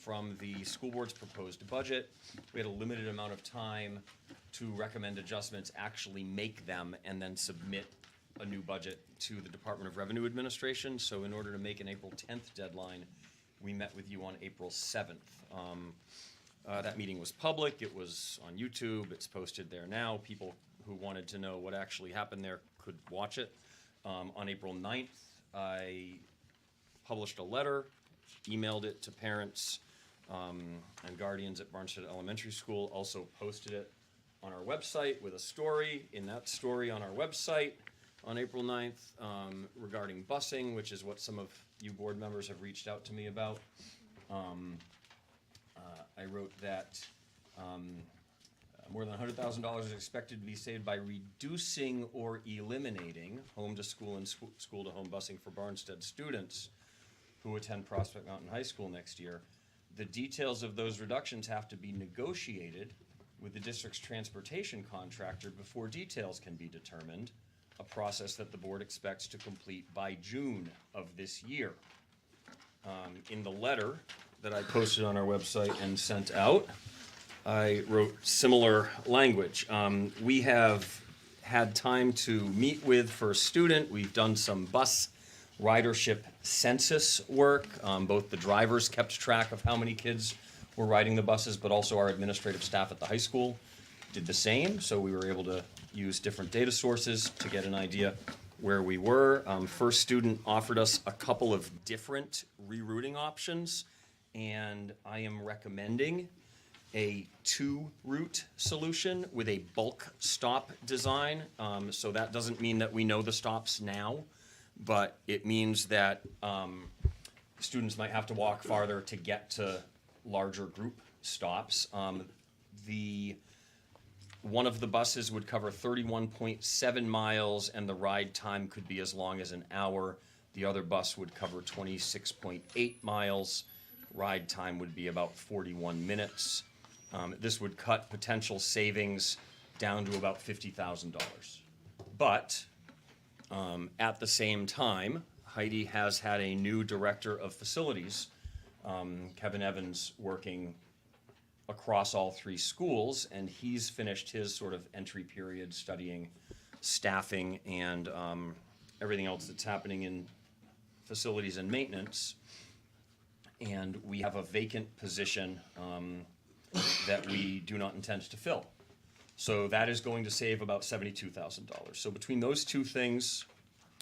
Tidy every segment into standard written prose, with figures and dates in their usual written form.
from the school board's proposed budget. We had a limited amount of time to recommend adjustments, actually make them, and then submit a new budget to the Department of Revenue Administration. So in order to make an April 10th deadline, we met with you on April 7th. That meeting was public, it was on YouTube, it's posted there now. People who wanted to know what actually happened there could watch it. On April 9th, I published a letter, emailed it to parents and guardians at Barnstead Elementary School, also posted it on our website with a story. In that story on our website on April 9th regarding busing, which is what some of you board members have reached out to me about. I wrote that more than $100,000 is expected to be saved by reducing or eliminating home to school and school to home busing for Barnstead students who attend Prospect Mountain High School next year. The details of those reductions have to be negotiated with the district's transportation contractor before details can be determined, a process that the board expects to complete by June of this year. In the letter that I posted on our website and sent out, I wrote similar language. We have had time to meet with First Student. We've done some bus ridership census work. Both the drivers kept track of how many kids were riding the buses, but also our administrative staff at the high school did the same. So we were able to use different data sources to get an idea where we were. First Student offered us a couple of different rerouting options, and I am recommending a 2-route solution with a bulk stop design. So that doesn't mean that we know the stops now, but it means that students might have to walk farther to get to larger group stops. One of the buses would cover 31.7 miles, and the ride time could be as long as an hour. The other bus would cover 26.8 miles. Ride time would be about 41 minutes. This would cut potential savings down to about $50,000. But at the same time, Heidi has had a new director of facilities, Kevin Evans, working across all 3 schools, and he's finished his sort of entry period studying staffing and everything else that's happening in facilities and maintenance. And we have a vacant position that we do not intend to fill. So that is going to save about $72,000. So between those 2 things,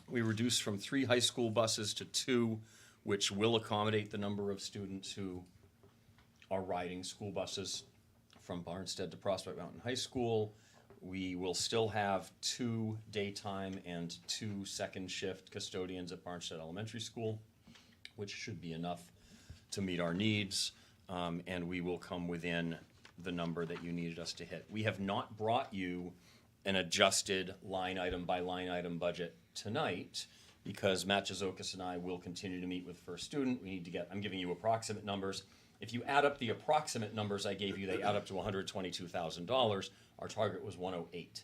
we reduced from 3 high school buses to 2, which will accommodate the number of students who are riding school buses from Barnstead to Prospect Mountain High School. We will still have 2 daytime and 2 second shift custodians at Barnstead Elementary School, which should be enough to meet our needs, and we will come within the number that you needed us to hit. We have not brought you an adjusted line item by line item budget tonight because Matt Jazokas and I will continue to meet with First Student. We need to I'm giving you approximate numbers. If you add up the approximate numbers I gave you, they add up to $122,000. Our target was 108.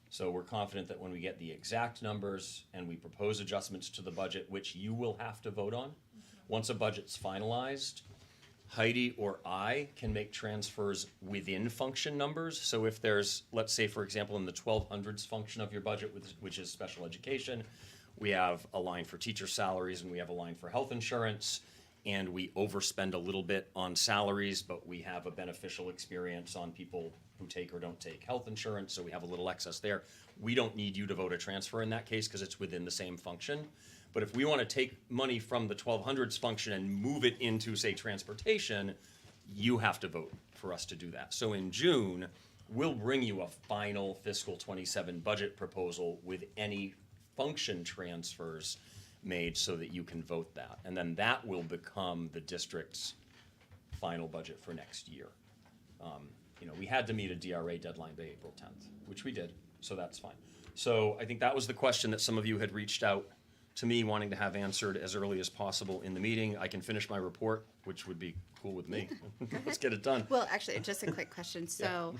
So we're confident that when we get the exact numbers and we propose adjustments to the budget, which you will have to vote on, once a budget's finalized, Heidi or I can make transfers within function numbers. So if there's, let's say, for example, in the 1200s function of your budget, which is special education, we have a line for teacher salaries and we have a line for health insurance, and we overspend a little bit on salaries, but we have a beneficial experience on people who take or don't take health insurance, so we have a little excess there. We don't need you to vote a transfer in that case because it's within the same function. But if we want to take money from the 1200s function and move it into, say, transportation, you have to vote for us to do that. So in June, we'll bring you a final fiscal 27 budget proposal with any function transfers made so that you can vote that. And then that will become the district's final budget for next year. We had to meet a DRA deadline by April 10th, which we did, so that's fine. So I think that was the question that some of you had reached out to me wanting to have answered as early as possible in the meeting. I can finish my report, which would be cool with me. Let's get it done. Well, actually, just a quick question. So,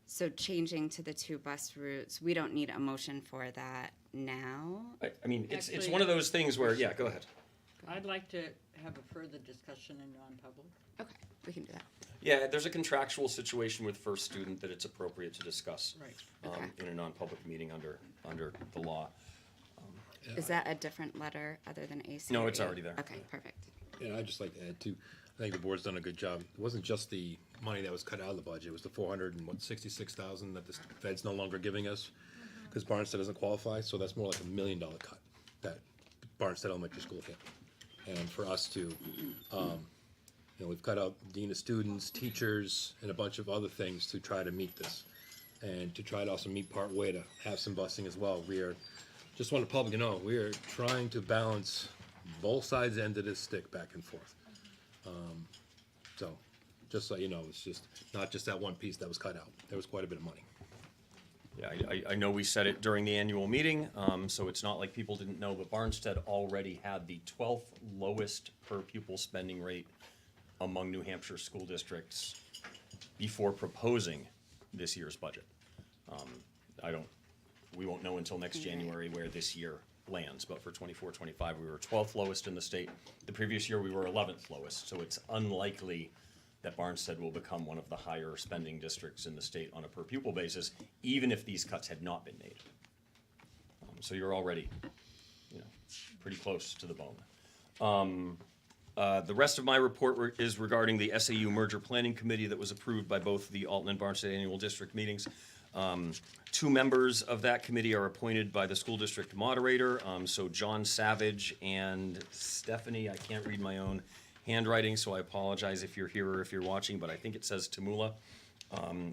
so changing to the 2 bus routes, we don't need a motion for that now? I mean, it's one of those things where, yeah, go ahead. I'd like to have a further discussion in non-public. Okay, we can do that. Yeah, there's a contractual situation with first student that it's appropriate to discuss Right. Okay. in a non-public meeting under the law. Is that a different letter other than AC? No, or it's A? already there. Okay, perfect. And I'd just like to add too, I think the board's done a good job. It wasn't just the money that was cut out of the budget, it was the 66,000 that the Fed's no longer giving us, because Barnstead doesn't qualify, so that's more like $1 million cut that Barnstead Elementary School hit. And for us to, we've cut out dean of students, teachers, and a bunch of other things to try to meet this. And to try to also meet part way to have some busing as well. We are, just want the public to know, we are trying to balance both sides end of this stick back and forth. So, just so you know, it's just not just that one piece that was cut out. There was quite a bit of money. Yeah, I know we said it during the annual meeting, so it's not like people didn't know, but Barnstead already had the 12th lowest per pupil spending rate among New Hampshire school districts before proposing this year's budget. We won't know until next January where this year lands, but for 24-25, we were 12th lowest in the state. The previous year, we were 11th lowest, so it's unlikely that Barnstead will become one of the higher spending districts in the state on a per pupil basis, even if these cuts had not been made. So you're already, pretty close to the bone. The rest of my report is regarding the SAU Merger Planning Committee that was approved by both the Alton and Barnstead annual district meetings. 2 members of that committee are appointed by the school district moderator, so John Savage and Stephanie, I can't read my own handwriting, so I apologize if you're here or if you're watching, but I think it says Tamula,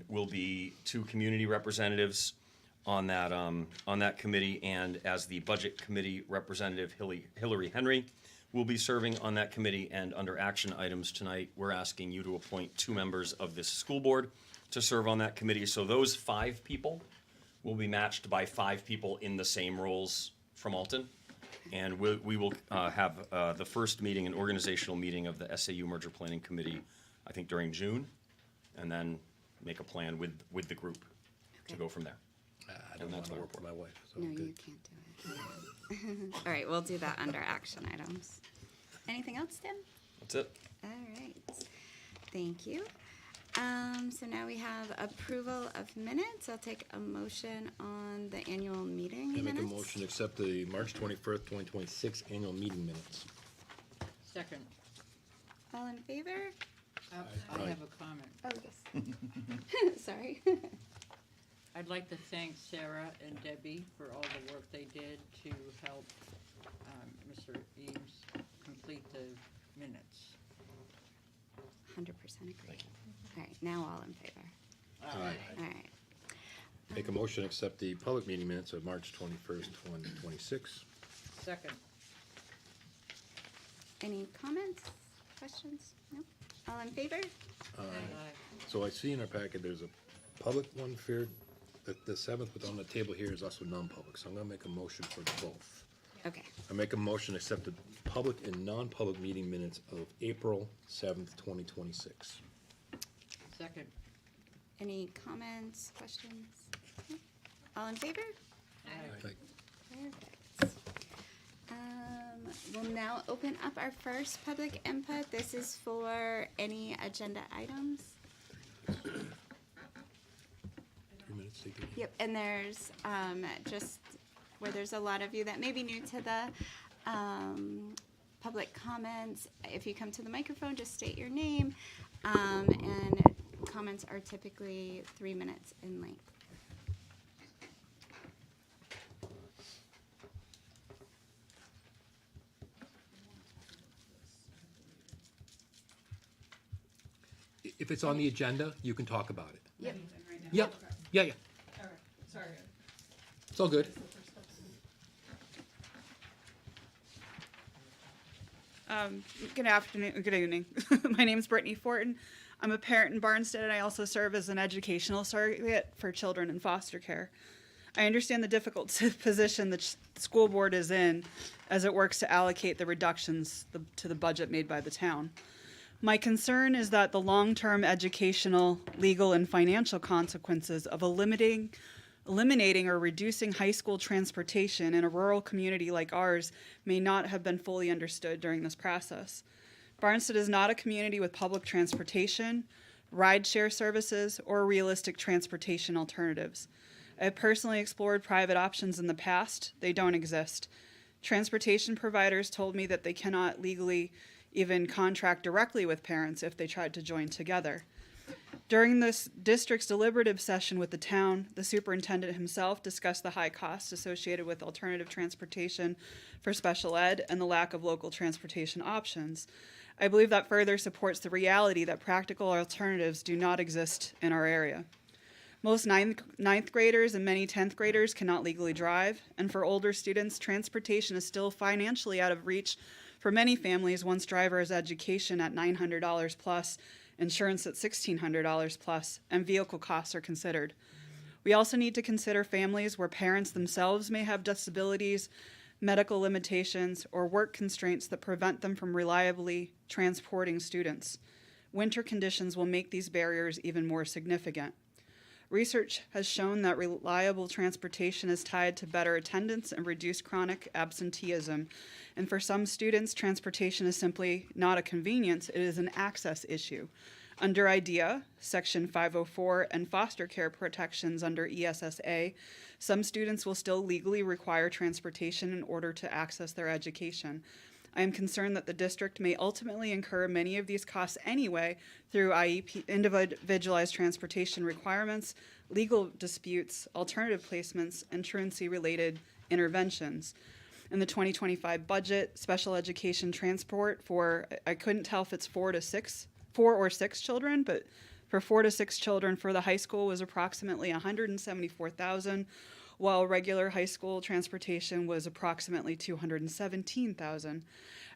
will be 2 community representatives on that committee, and as the budget committee representative, Hillary Henry will be serving on that committee, and under action items tonight, we're asking you to appoint 2 members of this school board to serve on that committee. So those 5 people will be matched by 5 people in the same roles from Alton. And we will have the first meeting, an organizational meeting of the SAU Merger Planning Committee, I think during June, and then make a plan with the group to go from there. I don't And want that's to my work for my wife, so No, I'm you good. can't do it. All right, we'll do that under action items. Anything else, Tim? That's it. All right, thank you. So now we have approval of minutes. I'll take a motion on the annual meeting I minutes. make a motion to accept the March 21st, 2026 annual meeting minutes. Second, All in favor? I have a comment. Oh, yes. Sorry. I'd like to thank Sarah and Debbie for all the work they did to help Mr. Eames complete the minutes. 100% agree. All right, now all in favor. Aye. All right. Make a motion to accept the public meeting minutes of March 21st, 2026. Second, Any comments, questions? No? All in favor? aye. So I see in our packet, there's a public one for the 7th, but on the table here is also non-public, so I'm gonna make a motion for both. Okay. I make a motion to accept the public and non-public meeting minutes of April 7th, 2026. Second, Any comments, questions? No? All in favor? aye. Perfect. We'll now open up our first public input. This is for any agenda items. 3 minutes, take it. Yep, and there's just where there's a lot of you that may be new to the public comments. If you come to the microphone, just state your name, and comments are typically 3 minutes in length. If it's on the agenda, you can talk about it. Yep. Yep, yeah. All right, sorry. It's all good. Good afternoon, good evening. My name is Brittany Fortin. I'm a parent in Barnstead, and I also serve as an educational surrogate for children in foster care. I understand the difficult position the school board is in as it works to allocate the reductions to the budget made by the town. My concern is that the long-term educational, legal, and financial consequences of eliminating Eliminating or reducing high school transportation in a rural community like ours may not have been fully understood during this process. Barnstead is not a community with public transportation, rideshare services, or realistic transportation alternatives. I have personally explored private options in the past. They don't exist. Transportation providers told me that they cannot legally even contract directly with parents if they tried to join together. During this district's deliberative session with the town, the superintendent himself discussed the high costs associated with alternative transportation for special ed and the lack of local transportation options. I believe that further supports the reality that practical alternatives do not exist in our area. Most ninth graders and many 10th graders cannot legally drive, and for older students, transportation is still financially out of reach for many families once driver's education at $900 plus, insurance at $1,600 plus, and vehicle costs are considered. We also need to consider families where parents themselves may have disabilities, medical limitations, or work constraints that prevent them from reliably transporting students. Winter conditions will make these barriers even more significant. Research has shown that reliable transportation is tied to better attendance and reduced chronic absenteeism. And for some students, transportation is simply not a convenience, it is an access issue. Under IDEA, Section 504, and foster care protections under ESSA, some students will still legally require transportation in order to access their education. I am concerned that the district may ultimately incur many of these costs anyway through IEP, individualized transportation requirements, legal disputes, alternative placements, and truancy-related interventions. In the 2025 budget, special education transport for, I couldn't tell if it's 4 or 6 children, but for 4 to 6 children for the high school was approximately $174,000, while regular high school transportation was approximately $217,000.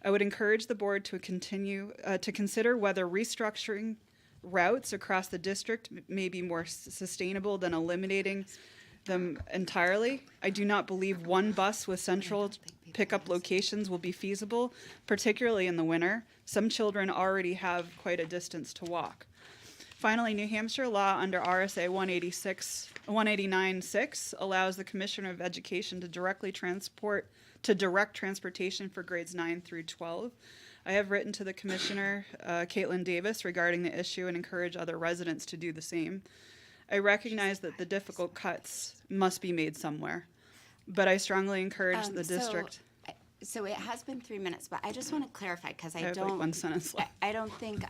I would encourage the board to continue to consider whether restructuring routes across the district may be more sustainable than eliminating them entirely. I do not believe one bus with central pickup locations will be feasible, particularly in the winter. Some children already have quite a distance to walk. Finally, New Hampshire law under RSA 189.6 allows the Commissioner of Education to direct transportation for grades 9 through 12. I have written to the Commissioner, Caitlin Davis, regarding the issue and encourage other residents to do the same. I recognize that the difficult cuts must be made somewhere, but I strongly encourage the district. So it has been 3 minutes, but I just want to clarify because I have don't. like 1 sentence left. I don't think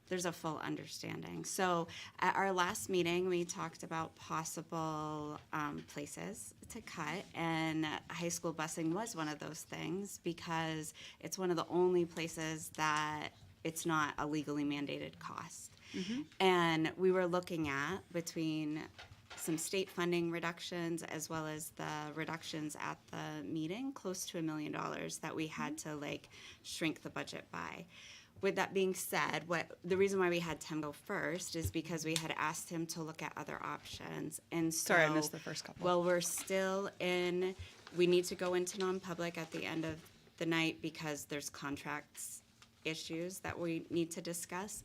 there's a full understanding. So at our last meeting, we talked about possible places to cut, and high school busing was one of those things because it's one of the only places that it's not a legally mandated cost. Mm-hmm. And we were looking at between some state funding reductions as well as the reductions at the meeting, close to $1 million that we had to shrink the budget by. With that being said, the reason why we had Tim go first is because we had asked him to look at other options. And so, Sorry, I missed the first couple. Well, we're still we need to go into non-public at the end of the night because there's contracts issues that we need to discuss.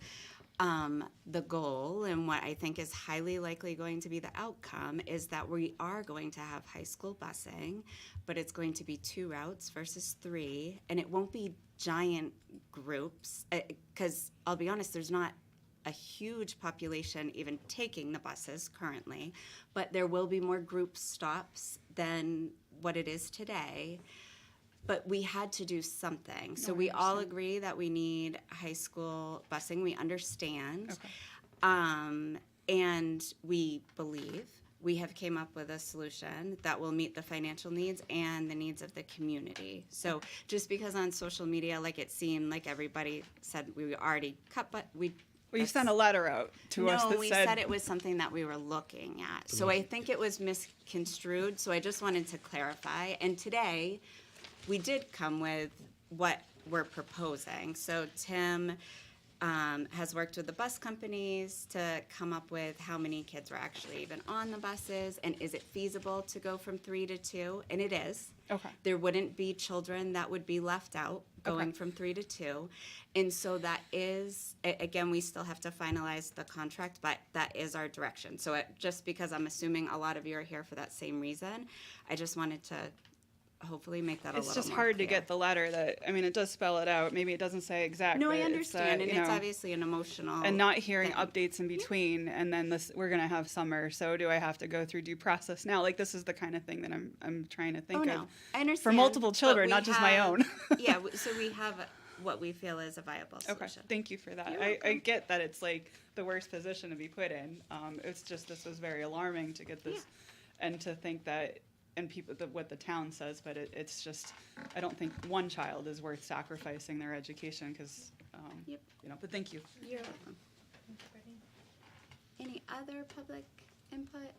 The goal and what I think is highly likely going to be the outcome is that we are going to have high school busing, but it's going to be 2 routes versus 3, and it won't be giant groups because I'll be honest, there's not a huge population even taking the buses currently, but there will be more group stops than what it is today. But we had to do something. So we all agree that we need high school busing. We understand. Okay. And we believe we have came up with a solution that will meet the financial needs and the needs of the community. So just because on social media, it seemed like everybody said we already cut, but Well, you sent a letter out to us that we said it was something that we were looking at. So I think it was misconstrued. So I just wanted to clarify. And today, we did come with what we're proposing. So Tim has worked with the bus companies to come up with how many kids were actually even on the buses, and is it feasible to go from 3 to 2? And it is. Okay. There wouldn't be children that would be left out going from 3 to 2. And so that is, again, we still have to finalize the contract, but that is our direction. So just because I'm assuming a lot of you are here for that same reason, I just wanted to hopefully make that a little It's more just hard to clear. get the letter that, I mean, it does spell it out. Maybe it doesn't say exact. No, but I it's, understand, and you it's know, obviously an emotional. and not hearing thing. updates in between, and then this, we're gonna have summer, so do I have to go through due process now? Like, this is the kind of thing that I'm trying to think Oh, of. no, I understand. For multiple but children, we not just my have- own. Yeah, so we have what we feel is a viable Okay, solution. thank you for that. You're I welcome. get that it's like the worst position to be put in. It's just, this was very alarming to get this, and to think that, and people, what the town says, but it's just, I don't think one child is worth sacrificing their education, because, Yep. you know, but thank you. You're welcome. Any other public input?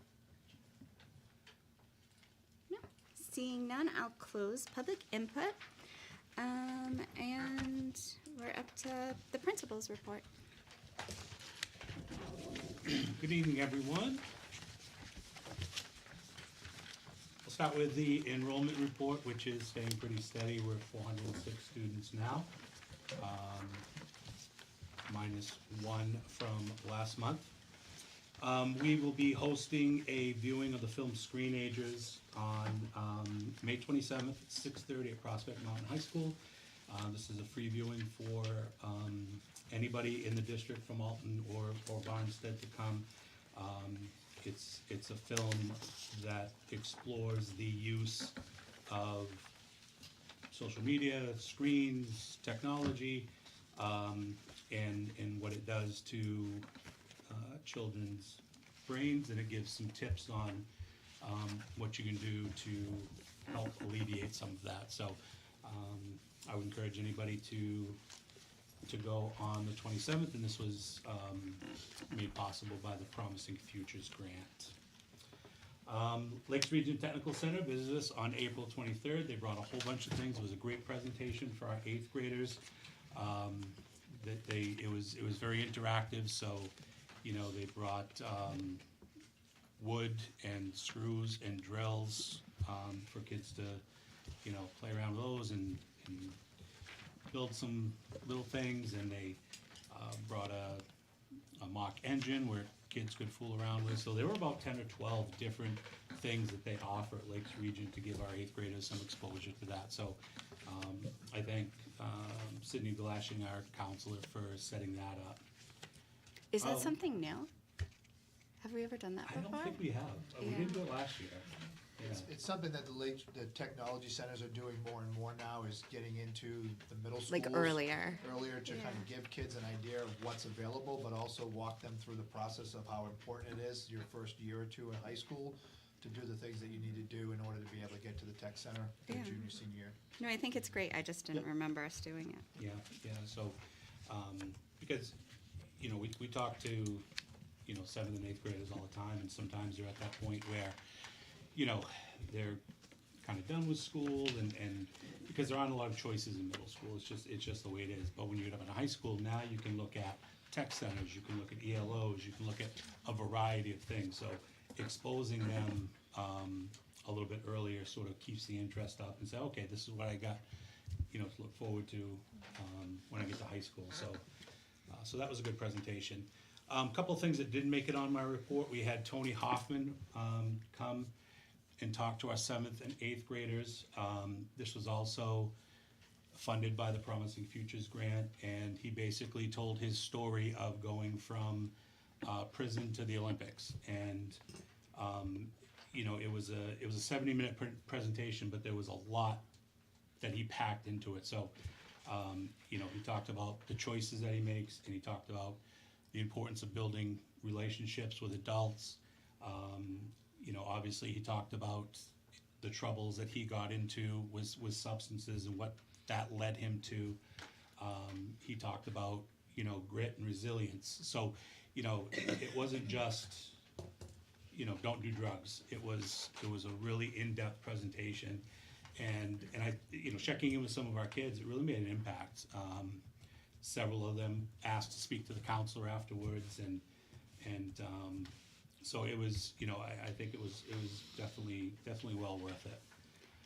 No. Seeing none, I'll close public input. And we're up to the principal's report. Good evening, everyone. We'll start with the enrollment report, which is staying pretty steady. We're at 406 students now, minus one from last month. We will be hosting a viewing of the film Screenagers on May 27th at 6:30 at Prospect Mountain High School. This is a free viewing for anybody in the district from Alton or Barnstead to come. It's a film that explores the use of social media, screens, technology, and what it does to children's brains, and it gives some tips on what you can do to help alleviate some of that. So I would encourage anybody to go on the 27th, and this was made possible by the Promising Futures Grant. Lakes Region Technical Center visited us on April 23rd. They brought a whole bunch of things. It was a great presentation for our 8th graders. It was very interactive, so you know, they brought wood and screws and drills for kids to, you know, play around with those and build some little things, and they brought a mock engine where kids could fool around with. So there were about 10 or 12 different things that they offer at Lakes Region to give our 8th graders some exposure to that. So I thank Sydney Glashing, our counselor, for setting that up. Is that Oh. something new? Have we ever done that I before? don't think we have. We Yeah. didn't do it last year. Yeah. It's something that the technology centers are doing more and more now, is getting into the middle schools. Like earlier. Earlier to kind Yeah. of give kids an idea of what's available, but also walk them through the process of how important it is your first year or two in high school to do the things that you need to do in order to be able to get to the tech center for Yeah. junior, senior year. No, I think it's great. I just didn't Yep. remember us doing it. Yeah, so, because, you know, we talk to, you know, 7th and 8th graders all the time, and sometimes they're at that point where, you know, they're kind of done with school, and because there aren't a lot of choices in middle school, it's just the way it is. But when you get up in high school, now you can look at tech centers, you can look at ELOs, you can look at a variety of things. So exposing them a little bit earlier sort of keeps the interest up and say, okay, this is what I got, you know, to look forward to when I get to high school. So that was a good presentation. Couple of things that didn't make it on my report. We had Tony Hoffman come and talk to our 7th and 8th graders. This was also funded by the Promising Futures Grant, and he basically told his story of going from prison to the Olympics. And you know, it was a 70-minute presentation, but there was a lot that he packed into it. So you know, he talked about the choices that he makes, and he talked about the importance of building relationships with adults. You know, obviously he talked about the troubles that he got into with substances and what that led him to. He talked about, you know, grit and resilience. So, you know, it wasn't just, you know, don't do drugs. It was a really in-depth presentation. And I, you know, checking in with some of our kids, it really made an impact. Several of them asked to speak to the counselor afterwards, and so it was, you know, I think it was definitely well worth it.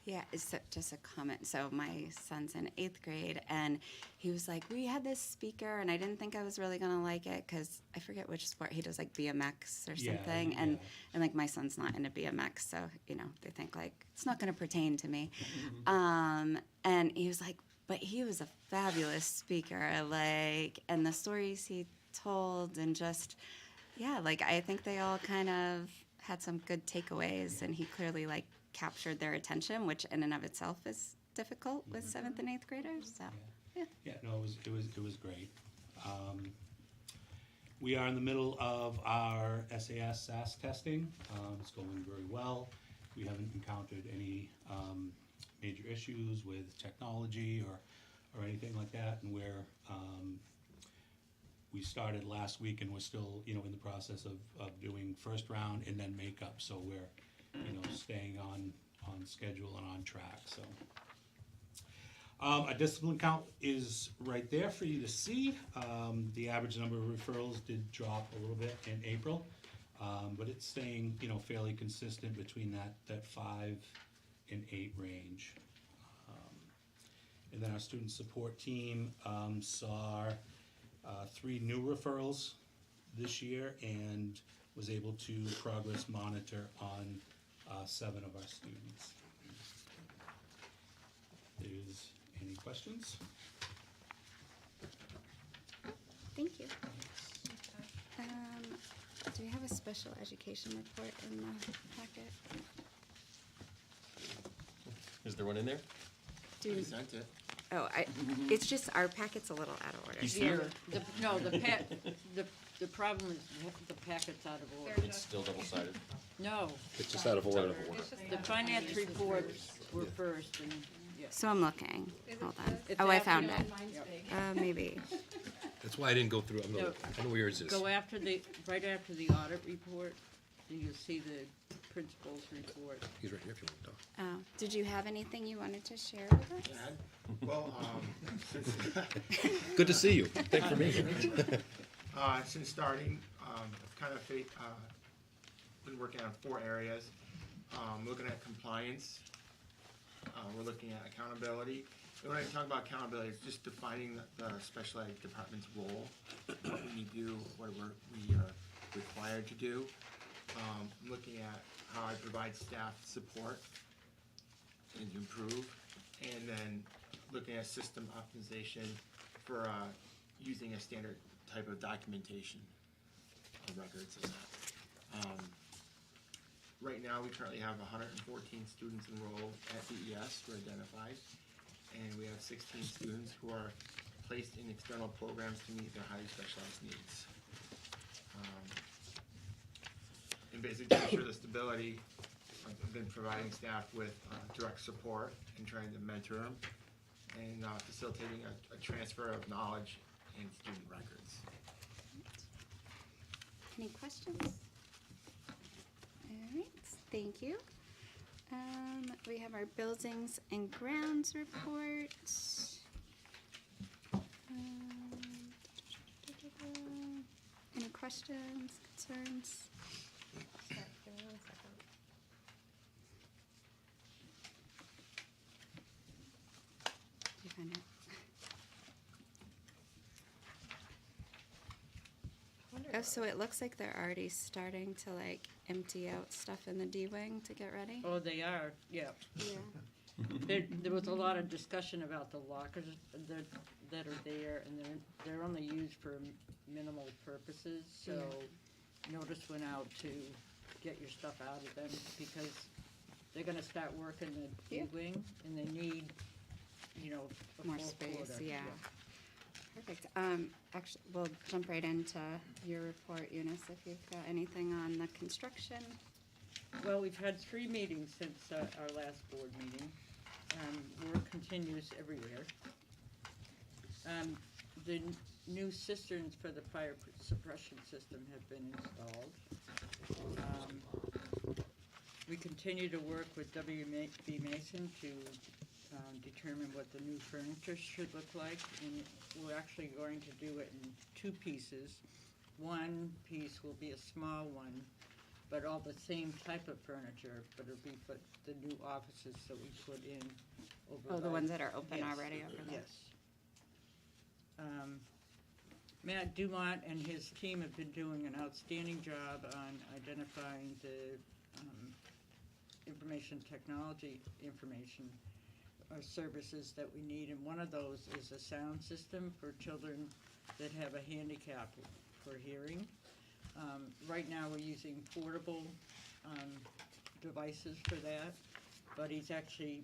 Yeah, it's just a comment. So my son's in 8th grade, and he was like, "We had this speaker, and I didn't think I was really gonna like it because I forget which sport he does, like BMX or Yeah, something." yeah. And like my son's not into BMX, so they think like it's not gonna pertain to me. And he was like, "But he was a fabulous speaker, like, and the stories he told, and just yeah, like I think they all kind of had some good takeaways, and he clearly like." Captured their attention, which in and of itself is difficult with 7th and 8th graders. So, yeah. Yeah, no, it was great. We are in the middle of our SAS testing. It's going very well. We haven't encountered any major issues with technology or anything like that, and we started last week, and we're still in the process of doing first round and then makeup. So we're staying on schedule and on track, so. A discipline count is right there for you to see. The average number of referrals did drop a little bit in April, but it's staying, fairly consistent between that 5 and 8 range. And then our student support team saw 3 new referrals this year and was able to progress monitor on 7 of our students. There's any questions? Thank you. Do we have a special education report in the packet? Is there one in there? Do Sent it. oh, it's just our packet's a little out of order. He's here. The problem is the packet's out of order. It's still double-sided. No, It's just out of order. the finance reports were first, and, yeah. So I'm looking. Hold on. It's Oh, I after found the- it. Maybe. That's why I didn't go through, No. I know where yours is. Go right after the audit report, and you'll see the principal's report. He's right here if you want to talk. Oh, did you have anything you wanted to share with us? Well, Good to see you. Thanks for being here. since starting, I've kind of been working on 4 areas. Looking at compliance, we're looking at accountability. And when I talk about accountability, it's just defining the special ed department's role, what we need to do, what we are required to do. I'm looking at how I provide staff support and to improve, and then looking at system optimization for using a standard type of documentation of records and that. Right now, we currently have 114 students enrolled at BES who are identified, and we have 16 students who are placed in external programs to meet their highly specialized needs. And basically to ensure the stability, I've been providing staff with direct support and trying to mentor them and facilitating a transfer of knowledge and student records. Any questions? All right, thank you. We have our buildings and grounds report. Any questions, concerns? Did you find it? Oh, so it looks like they're already starting to like empty out stuff in the D-wing to get ready? Oh, they are, yeah. Yeah. There was a lot of discussion about the lockers that are there, and they're only used for minimal purposes, so notice went out to get your stuff out of them, because they're gonna start working the Yeah. D-wing, and they need, a More full space, quarter, yeah. Perfect. Actually, we'll jump right into your report, Eunice, if you've got anything on the construction. Well, we've had 3 meetings since our last board meeting. Work continues everywhere. The new cisterns for the fire suppression system have been installed. We continue to work with W.B. Mason to determine what the new furniture should look like, and we're actually going to do it in 2 pieces. One piece will be a small one but all the same type of furniture, but it'll be for the new offices that we put in over Oh, the by- ones that are open Yes, already over there? Yes. Matt Dumont and his team have been doing an outstanding job on identifying the information technology information or services that we need, and one of those is a sound system for children that have a handicap for hearing. Right now, we're using portable devices for that, but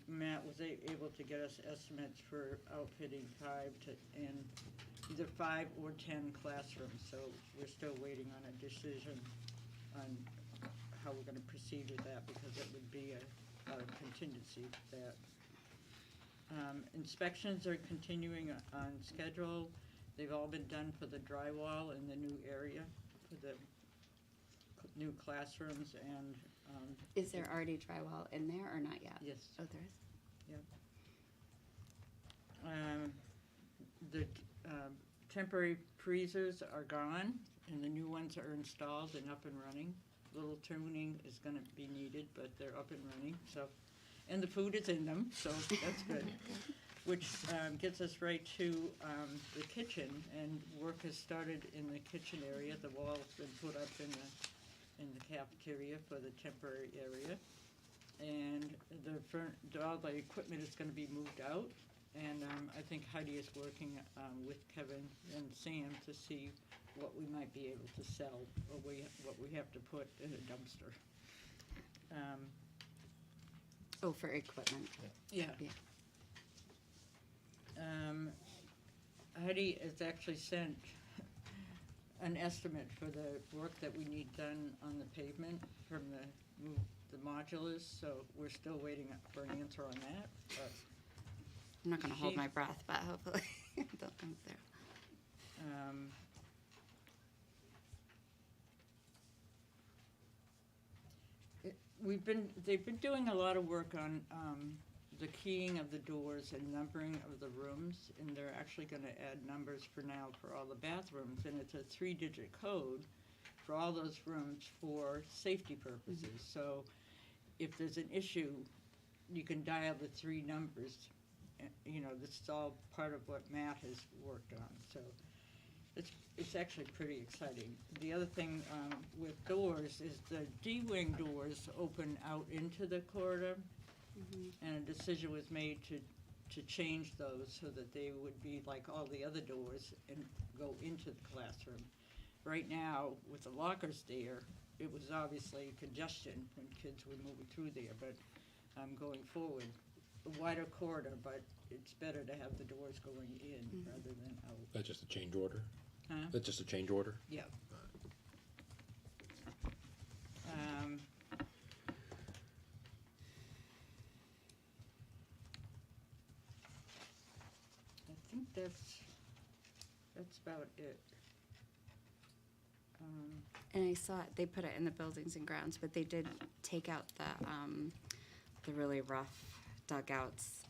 Matt was able to get us estimates for outfitting 5 or 10 classrooms, so we're still waiting on a decision on how we're gonna proceed with that, because it would be a contingency for that. Inspections are continuing on schedule. They've all been done for the drywall in the new area, for the new classrooms and, Is there already drywall in there or not yet? yes. Oh, there is? The temporary freezers are gone, and the new ones are installed and up and running. Little tuning is gonna be needed, but they're up and running, so, and the food is in them, so that's good. Which gets us right to the kitchen, and work has started in the kitchen area. The wall's been put up in the cafeteria for the temporary area. And all the equipment is gonna be moved out. And I think Heidi is working with Kevin and Sam to see what we might be able to sell, or what we have to put in a dumpster. Oh, for equipment. Yeah. Yeah. Heidi has actually sent an estimate for the work that we need done on the pavement from the modulars, so we're still waiting for an answer on that, but I'm not gonna hold She- my breath, but hopefully they'll come through. They've been doing a lot of work on the keying of the doors and numbering of the rooms, and they're actually gonna add numbers for now for all the bathrooms, and it's a 3-digit code for all those rooms for safety purposes. So if there's an issue, you can dial the 3 numbers. This is all part of what Matt has worked on, so it's actually pretty exciting. The other thing with doors is the D-wing doors open out into the corridor, and a decision was made to change those so that they would be like all the other doors and go into the classroom. Right now, with the lockers there, it was obviously congestion when kids were moving through there, but going forward, a wider corridor, but it's better to have the doors going in rather than out. That's just a change order? Huh? That's just a change order? Yeah. I think that's about it. And I saw they put it in the buildings and grounds, but they did take out the really rough dugouts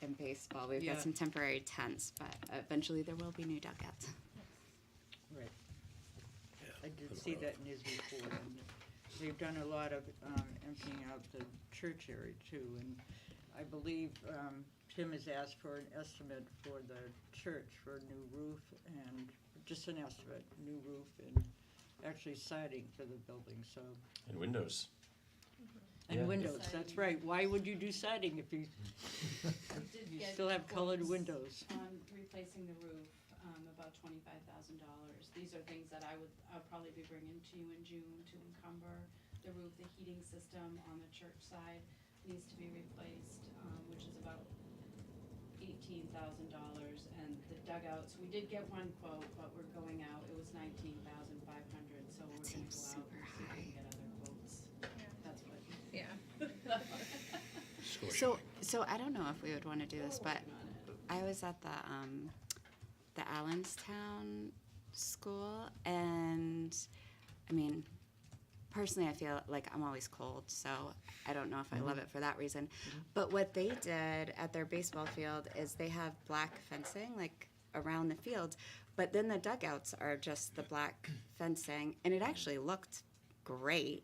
in baseball. We've Yeah. got some temporary tents, but eventually there will be new dugouts. Right. I did see that in his report, and they've done a lot of emptying out the church area too, and I believe Tim has asked for an estimate for the church for a new roof, and just an estimate, new roof and actually siding for the building, so. And windows. And Yeah. windows, that's right, why would you do siding if you Did You get still have colored quotes windows? On replacing the roof, about $25,000. These are things that I'll probably be bringing to you in June to encumber. The roof, the heating system on the church side needs to be replaced, which is about $18,000. And the dugouts, we did get one quote, but we're going out, it was $19,500, so we're gonna go seems out super and see if we can get other quotes. That's what. Yeah. So I don't know if we would want to do this, but I was at the Allenstown school, and I mean, personally, I feel like I'm always cold, so I don't know if I love it for that reason. But what they did at their baseball field is they have black fencing, like around the field, but then the dugouts are just the black fencing, and it actually looked great.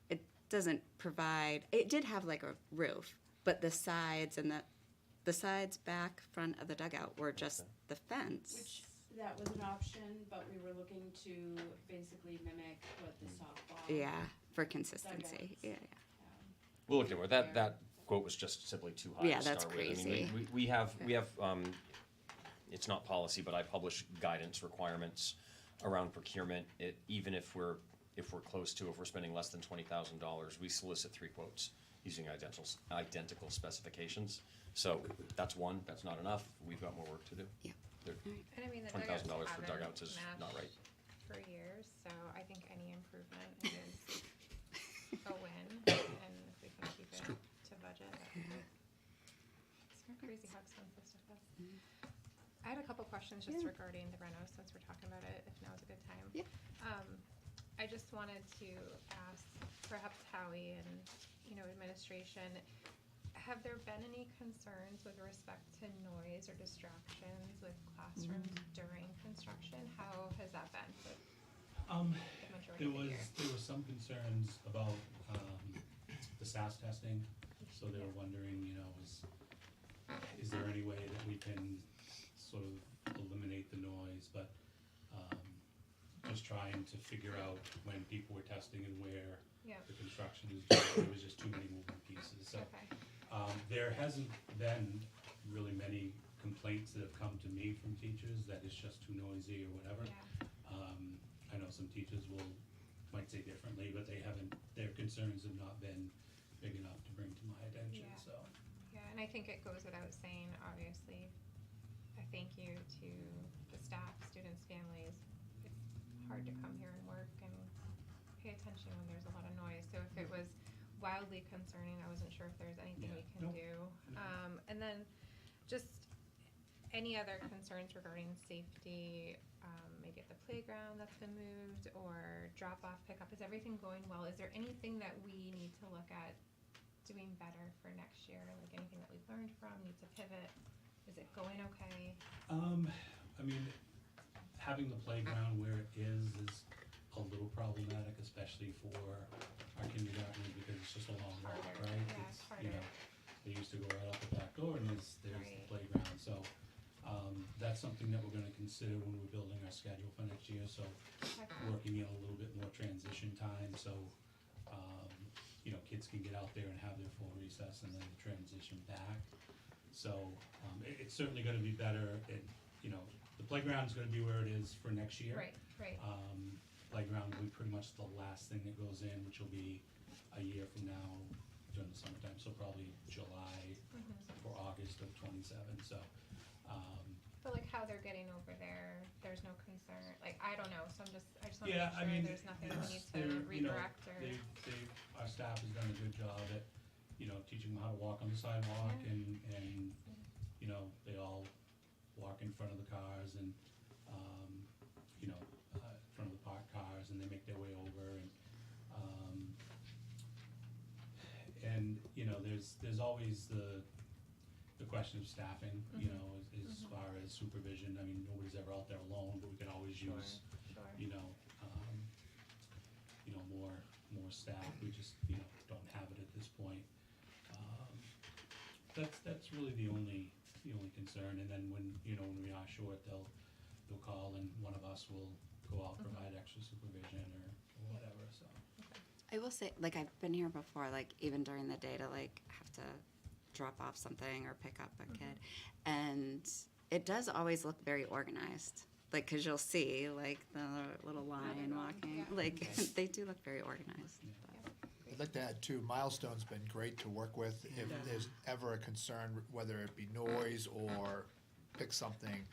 It doesn't provide, it did have like a roof, but the sides and the sides, back, front of the dugout were just the fence. Which, that was an option, but we were looking to basically mimic what the softball. Yeah, for consistency. Dugouts. Yeah, We'll look at it. That quote was just simply too high Yeah, to that's start with. I mean, crazy. we have, it's not policy, but I publish guidance requirements around procurement. Even if we're close to, if we're spending less than $20,000, we solicit 3 quotes using identical specifications. So that's one, that's not enough. We've got more work to do. yeah. And I mean, the $20,000 dugouts for dugouts is haven't not right. matched for years, so I think any improvement is a win, and if we can keep it to budget, that would be. It's not crazy how expensive stuff is. I had a couple questions just Yeah. regarding the reno, since we're talking about it, if now's a good time. Yeah. I just wanted to ask perhaps Howie and, administration, have there been any concerns with respect to noise or distractions with classrooms during construction? How has that been for the majority There of the year? was some concerns about, the SAS testing, so they were wondering, is there any way that we can sort of eliminate the noise, but, just trying to figure out when people were testing and where Yeah. the construction is doing, there was just too many moving pieces, so. Okay, There hasn't been really many complaints that have come to me from teachers that it's just too noisy or whatever. yeah, I know some teachers might say differently, but their concerns have not been big enough to bring to my attention, Yeah. so. yeah, and I think it goes without saying, obviously, a thank you to the staff, students, families. It's hard to come here and work and pay attention when there's a lot of noise, so if it was wildly concerning, I wasn't sure if there's anything we can Nope. do. And then just any other concerns regarding safety, maybe at the playground that's been moved, or drop off, pickup, is everything going well? Is there anything that we need to look at doing better for next year, like anything that we've learned from, need to pivot? Is it going okay? I mean, having the playground where it is a little problematic, especially for our kindergartners, because it's just a long walk, Harder, right? yeah, It's, harder. They used to go right out the back door and there's the Right. playground, so, that's something that we're gonna consider when we're building our schedule for next year, so Okay. working in a little bit more transition time, so, kids can get out there and have their full recess and then transition back. So, it's certainly gonna be better, the playground's gonna be where it is for next year. Right, right, Playground will be pretty much the last thing that goes in, which will be a year from now during the summertime, so probably July or August of '27, so, but like how they're getting over there, there's no concern, like, I don't know, so I just wanna yeah, make I sure mean, there's nothing that we need they're, to redirect or. our staff has done a good job at, teaching them how to walk on the sidewalk Yeah. and, they all walk in front of the cars and, in front of the parked cars and they make their way over and, there's always the question of staffing, as far as supervision. I mean, nobody's ever out there alone, but we could always Sure, use, sure. more staff. We just, don't have it at this point. That's really the only concern. And then when we are short, they'll call and one of us will go out, provide extra supervision or whatever, so. I will say, like, I've been here before, like, even during the day to, like, have to drop off something or pick up a kid. And it does always look very organized. Like, because you'll see, like, the little line walking. yeah. Like, they do look very organized. I'd like to add too, Milestone's been great to work with. If there's ever a concern, whether it be noise or pick something,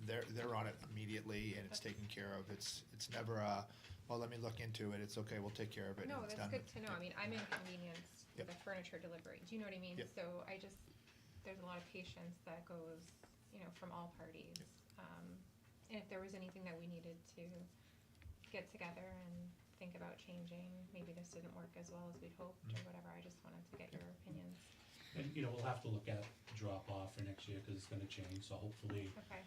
they're on it immediately and it's taken care of. It's never a, well, let me look into it, it's okay, we'll take care of it. No, and it's that's done. good to know. I mean, I'm inconvenienced with Yep. the furniture delivery. Do you know what I mean? Yep. So there's a lot of patience that goes, from all parties. And if there was anything that we needed to get together and think about changing, maybe this didn't work as well as we'd hoped or whatever, I just wanted to get your opinions. And, we'll have to look at drop off for next year because it's gonna change, so hopefully, Okay,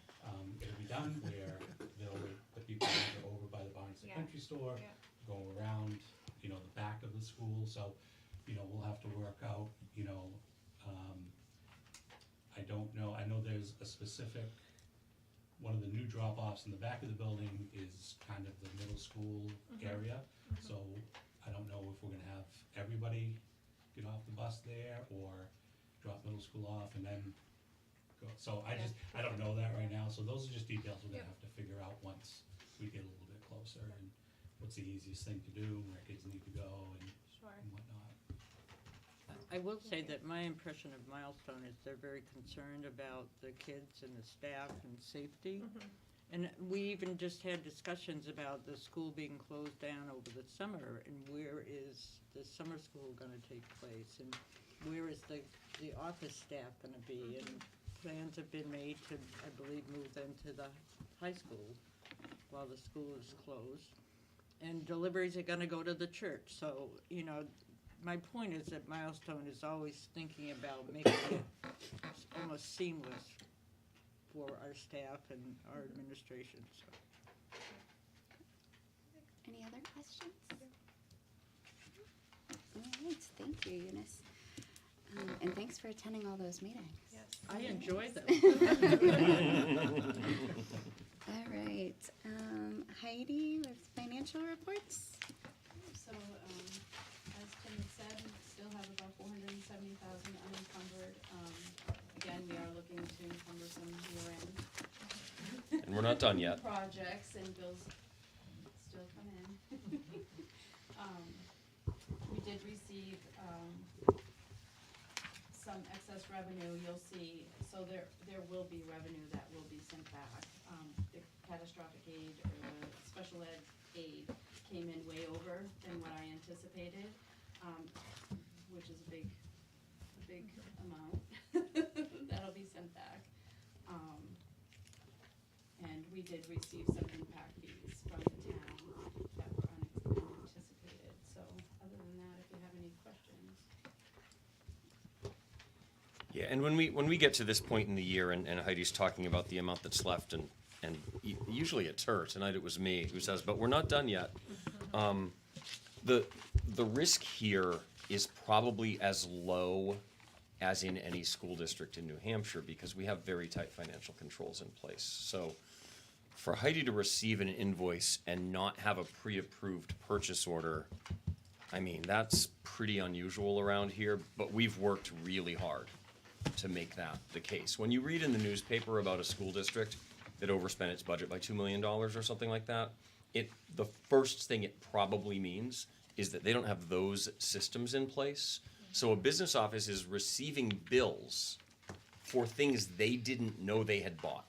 it'll be done where the people that are over by the Barnstead Yeah. Country Store, Yeah. go around, you know, the back of the school, so, you know, we'll have to work out, you know, I don't know, I know there's a specific, one of the new drop-offs in the back of the building is kind of the middle school area, so I don't know if we're gonna have everybody get off the bus there, or drop middle school off and then go, so I don't know that right now, so those are just details we're gonna have to figure out once we get a little bit closer, and what's the easiest thing to do, where kids need to go, and Sure. and whatnot. I will say that my impression of Milestone is they're very concerned about the kids and the staff and safety. And we even just had discussions about the school being closed down over the summer, and where is the summer school gonna take place? And where is the office staff gonna be? And plans have been made to, I believe, move them to the high school while the school is closed. And deliveries are gonna go to the church, so, you know, my point is that Milestone is always thinking about making it almost seamless for our staff and our administration, so. Any other questions? All right, thank you, Eunice. And thanks for attending all those meetings. Yes. I enjoy them. All right, Heidi with financial reports. So, as Tim had said, we still have about 470,000 unencumbered. Again, we are looking to encumber some year-end And we're not done yet. projects, and bills still come in. We did receive, some excess revenue, you'll see, so there will be revenue that will be sent back. The catastrophic aid or the special ed aid came in way over than what I anticipated, which is a big amount that'll be sent back. And we did receive some impact fees from the town that were unanticipated, so other than that, if you have any questions. Yeah, and when we get to this point in the year, and Heidi's talking about the amount that's left, and usually it's her, tonight it was me, who says, but we're not done yet. The risk here is probably as low as in any school district in New Hampshire, because we have very tight financial controls in place. So for Heidi to receive an invoice and not have a pre-approved purchase order, I mean, that's pretty unusual around here, but we've worked really hard to make that the case. When you read in the newspaper about a school district that overspent its budget by $2 million or something like that, the first thing it probably means is that they don't have those systems in place. So a business office is receiving bills for things they didn't know they had bought,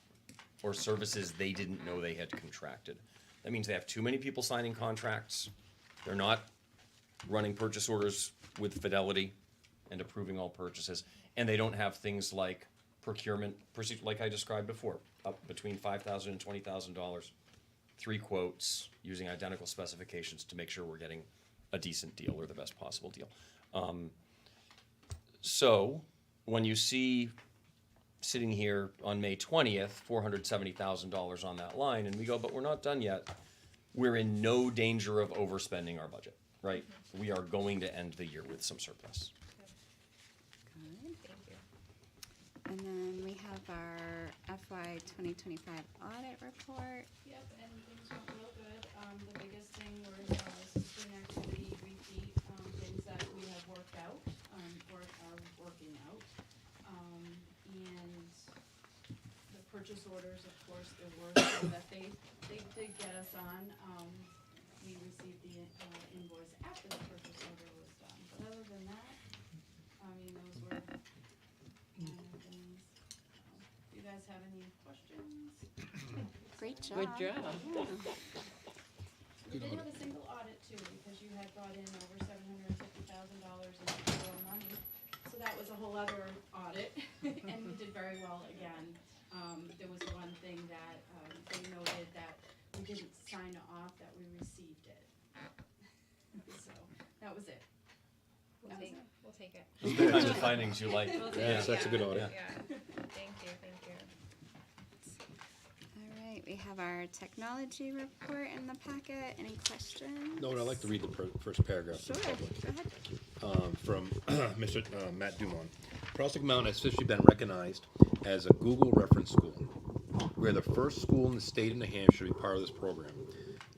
or services they didn't know they had contracted. That means they have too many people signing contracts, they're not running purchase orders with fidelity and approving all purchases, and they don't have things like procurement, like I described before, up between $5,000 and $20,000, 3 quotes using identical specifications to make sure we're getting a decent deal or the best possible deal. So when you see sitting here on May 20th, $470,000 on that line, and we go, but we're not done yet, we're in no danger of overspending our budget, right? We are going to end the year with some surplus. Good. Thank you. And then we have our FY 2025 audit report. Yep, and things went real good. The biggest thing was, student activity repeat, things that we have worked out, or are working out. And the purchase orders, of course, there were some that they did get us on. We received the, invoice after the purchase order was done, but other than that, I mean, those were kind of things. Do you guys have any questions? Great job. Good job. We did have a single audit too, because you had brought in over $750,000 in federal money. So that was a whole other audit, and we did very well again. There was one thing that, they noted that we didn't sign off that we received it. So, that was it. That was it. We'll take it. Those are the kinds of findings you like. We'll take Yeah. it, That's a good audit. Yeah. Thank you. All right, we have our technology report in the packet. Any questions? No, I'd like to read the first paragraph. Sure, for the public. go ahead. From Mr. Matt Dumont. Prospect Mountain has officially been recognized as a Google reference school. We are the first school in the state of New Hampshire to be part of this program.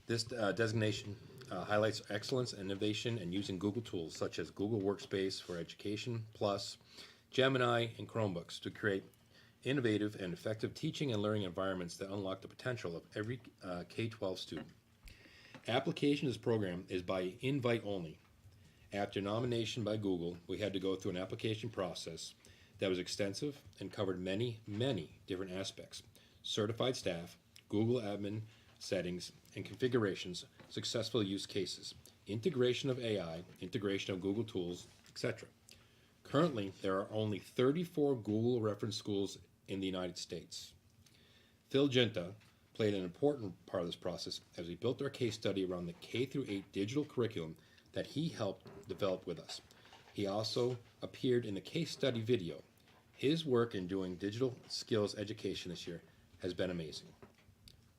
This designation highlights excellence and innovation in using Google tools such as Google Workspace for Education, Plus, Gemini, and Chromebooks to create innovative and effective teaching and learning environments that unlock the potential of every K-12 student. Application to this program is by invite only. After nomination by Google, we had to go through an application process that was extensive and covered many, many different aspects. Certified staff, Google admin settings and configurations, successful use cases, integration of AI, integration of Google tools, etc. Currently, there are only 34 Google reference schools in the United States. Phil Genta played an important part of this process as we built our case study around the K-8 digital curriculum that he helped develop with us. He also appeared in the case study video. His work in doing digital skills education this year has been amazing.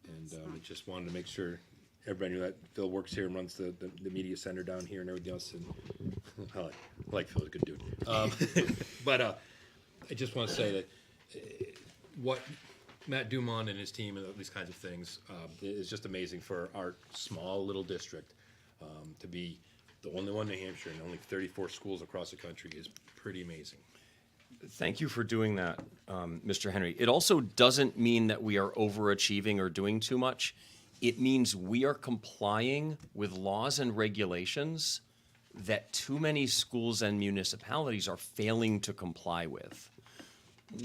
And we just wanted to make sure everybody knew that Phil works here and runs the media center down here and everything else. And I like Phil, he's a good dude. But I just want to say that what Matt Dumont and his team and these kinds of things is just amazing for our small little district to be the only one in New Hampshire and only 34 schools across the country is pretty amazing. Thank you for doing that, Mr. Henry. It also doesn't mean that we are overachieving or doing too much. It means we are complying with laws and regulations that too many schools and municipalities are failing to comply with.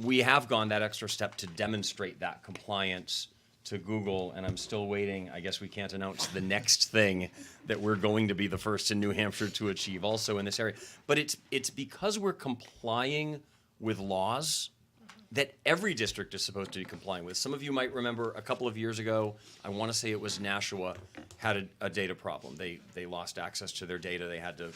We have gone that extra step to demonstrate that compliance to Google, and I'm still waiting. I guess we can't announce the next thing that we're going to be the first in New Hampshire to achieve also in this area. But it's because we're complying with laws that every district is supposed to be complying with. Some of you might remember a couple of years ago, I want to say it was Nashua, had a data problem. They lost access to their data. They had to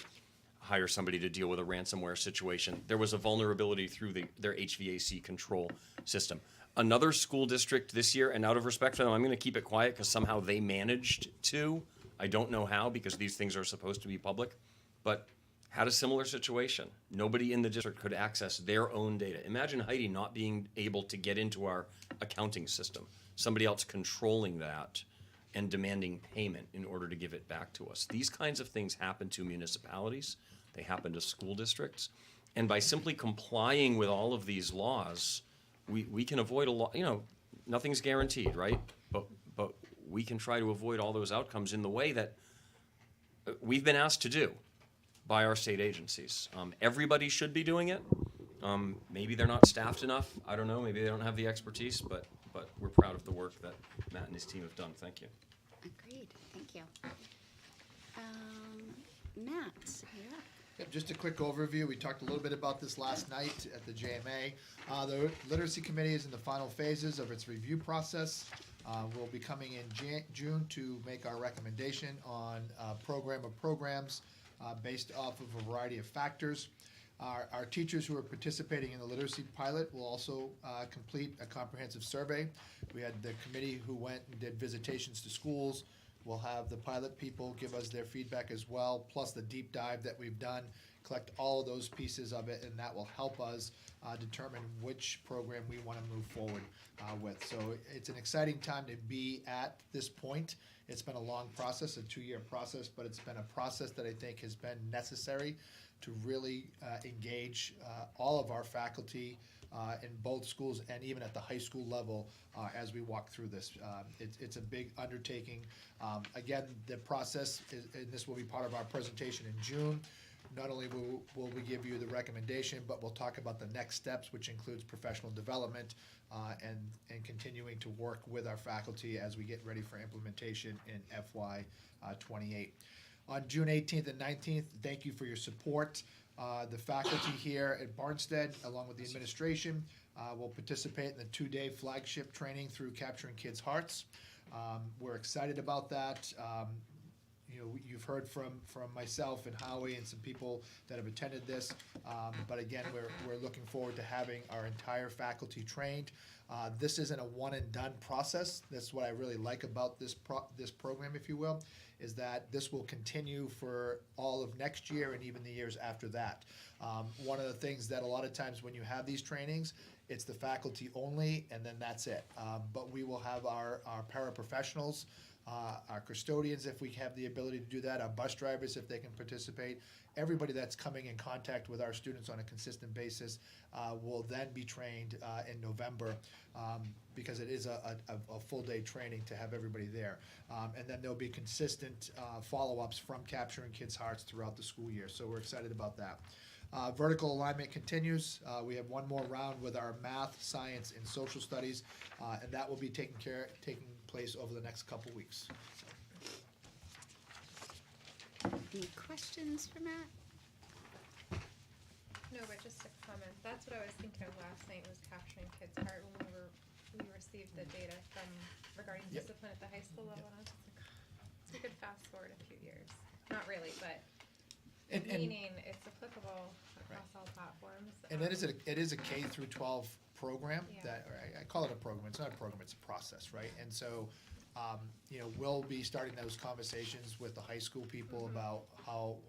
hire somebody to deal with a ransomware situation. There was a vulnerability through their HVAC control system. Another school district this year, and out of respect for them, I'm going to keep it quiet because somehow they managed to. I don't know how because these things are supposed to be public, but had a similar situation. Nobody in the district could access their own data. Imagine Heidi not being able to get into our accounting system, somebody else controlling that and demanding payment in order to give it back to us. These kinds of things happen to municipalities. They happen to school districts. And by simply complying with all of these laws, we can avoid a lot, nothing's guaranteed, right? But we can try to avoid all those outcomes in the way that we've been asked to do by our state agencies. Everybody should be doing it. Maybe they're not staffed enough. I don't know. Maybe they don't have the expertise, but we're proud of the work that Matt and his team have done. Thank you. Agreed, thank you. Matt, you're up. Yep, just a quick overview. We talked a little bit about this last night at the JMA. The Literacy Committee is in the final phases of its review process. We'll be coming in June to make our recommendation on a program of programs based off of a variety of factors. Our teachers who are participating in the literacy pilot will also complete a comprehensive survey. We had the committee who went and did visitations to schools. We'll have the pilot people give us their feedback as well, plus the deep dive that we've done, collect all of those pieces of it, and that will help us determine which program we want to move forward with. So it's an exciting time to be at this point. It's been a long process, a 2-year process, but it's been a process that I think has been necessary to really engage all of our faculty in both schools and even at the high school level as we walk through this. It's a big undertaking. Again, the process is, and this will be part of our presentation in June. Not only will we give you the recommendation, but we'll talk about the next steps, which includes professional development and continuing to work with our faculty as we get ready for implementation in FY '28. On June 18th and 19th, thank you for your support. The faculty here at Barnstead, along with the administration, will participate in the 2-day flagship training through Capturing Kids' Hearts. We're excited about that. you've heard from myself and Howie and some people that have attended this. But again, we're looking forward to having our entire faculty trained. This isn't a one and done process. That's what I really like about this program, if you will, is that this will continue for all of next year and even the years after that. One of the things that a lot of times when you have these trainings, it's the faculty only, and then that's it. But we will have our paraprofessionals, our custodians, if we have the ability to do that, our bus drivers, if they can participate. Everybody that's coming in contact with our students on a consistent basis will then be trained in November, because it is a full day training to have everybody there. And then there'll be consistent follow-ups from Capturing Kids' Hearts throughout the school year, so we're excited about that. Vertical alignment continues. We have one more round with our math, science, and social studies, and that will be taking place over the next couple weeks. Any questions for Matt? No, but just a comment. That's what I was thinking of last night, was capturing kids' heart when we received the data regarding Yep. discipline at the high school level. And I was just like, so we could fast forward a few years. Not really, but And meaning it's applicable across all platforms. And it is a K through 12 program Yeah. that, or I call it a program, it's not a program, it's a process, right? And so, we'll be starting those conversations with the high school people about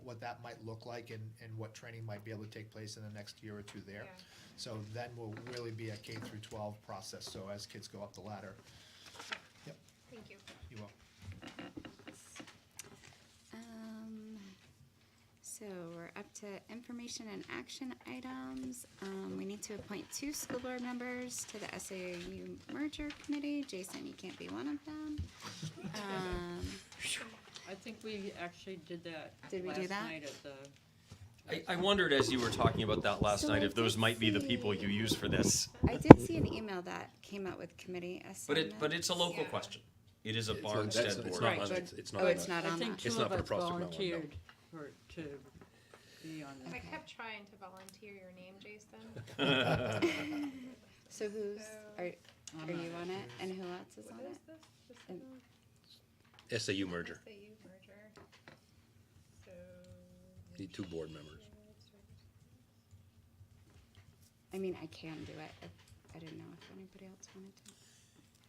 what that might look like and what training might be able to take place in the next year or two there. Yeah. So then we'll really be a K through 12 process, so as kids go up the ladder. Yep, Thank you. you will. So we're up to information and action items. We need to appoint 2 school board members to the SAU merger committee. Jason, you can't be one of them. I think we actually did that Did we do that? last night at the, I wondered as you were talking about that last So night I if those did might be the see- people you use for this. I did see an email that came out with committee assignments. But it's a local Yeah. question. It is a It's not- Barnstead that's- board. it's not Right, on- but- it's not Oh, on it's that. not I on think that. two It's not of for the us prospect, no one, no. volunteered to be on I that. kept trying to volunteer your name, Jason. So who's, So- are I'm you not on it? sure. And who else is on What it? is this? Just And- SAU merger. SAU merger. So. Need 2 board members. I mean, I can do it. I didn't know if anybody else wanted to.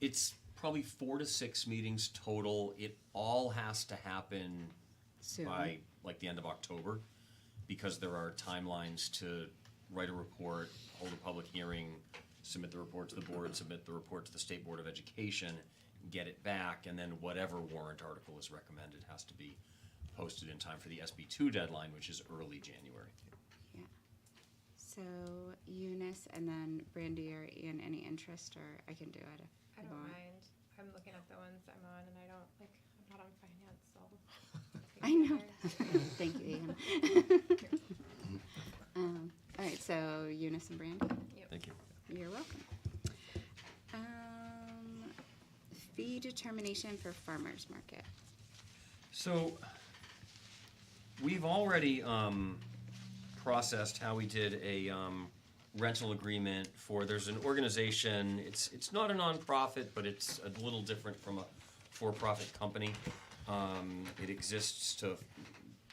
It's probably 4 to 6 meetings total. It all has to happen Soon. by like the end of October, because there are timelines to write a report, hold a public hearing, submit the report to the board, submit the report to the State Board of Education, get it back, and then whatever warrant article is recommended has to be posted in time for the SB2 deadline, which is early January. Yeah. So Eunice and then Brandy or Ian, any interest, or I can do it if I you don't want. mind. I'm looking at the ones I'm on and I'm not on finance, so. I know. Thank you, Ian. All right, so Eunice and Brandy, Thank you. you're welcome. Fee determination for farmer's market. So, we've already processed how we did a rental agreement for, there's an organization, it's not a nonprofit, but it's a little different from a for-profit company. It exists to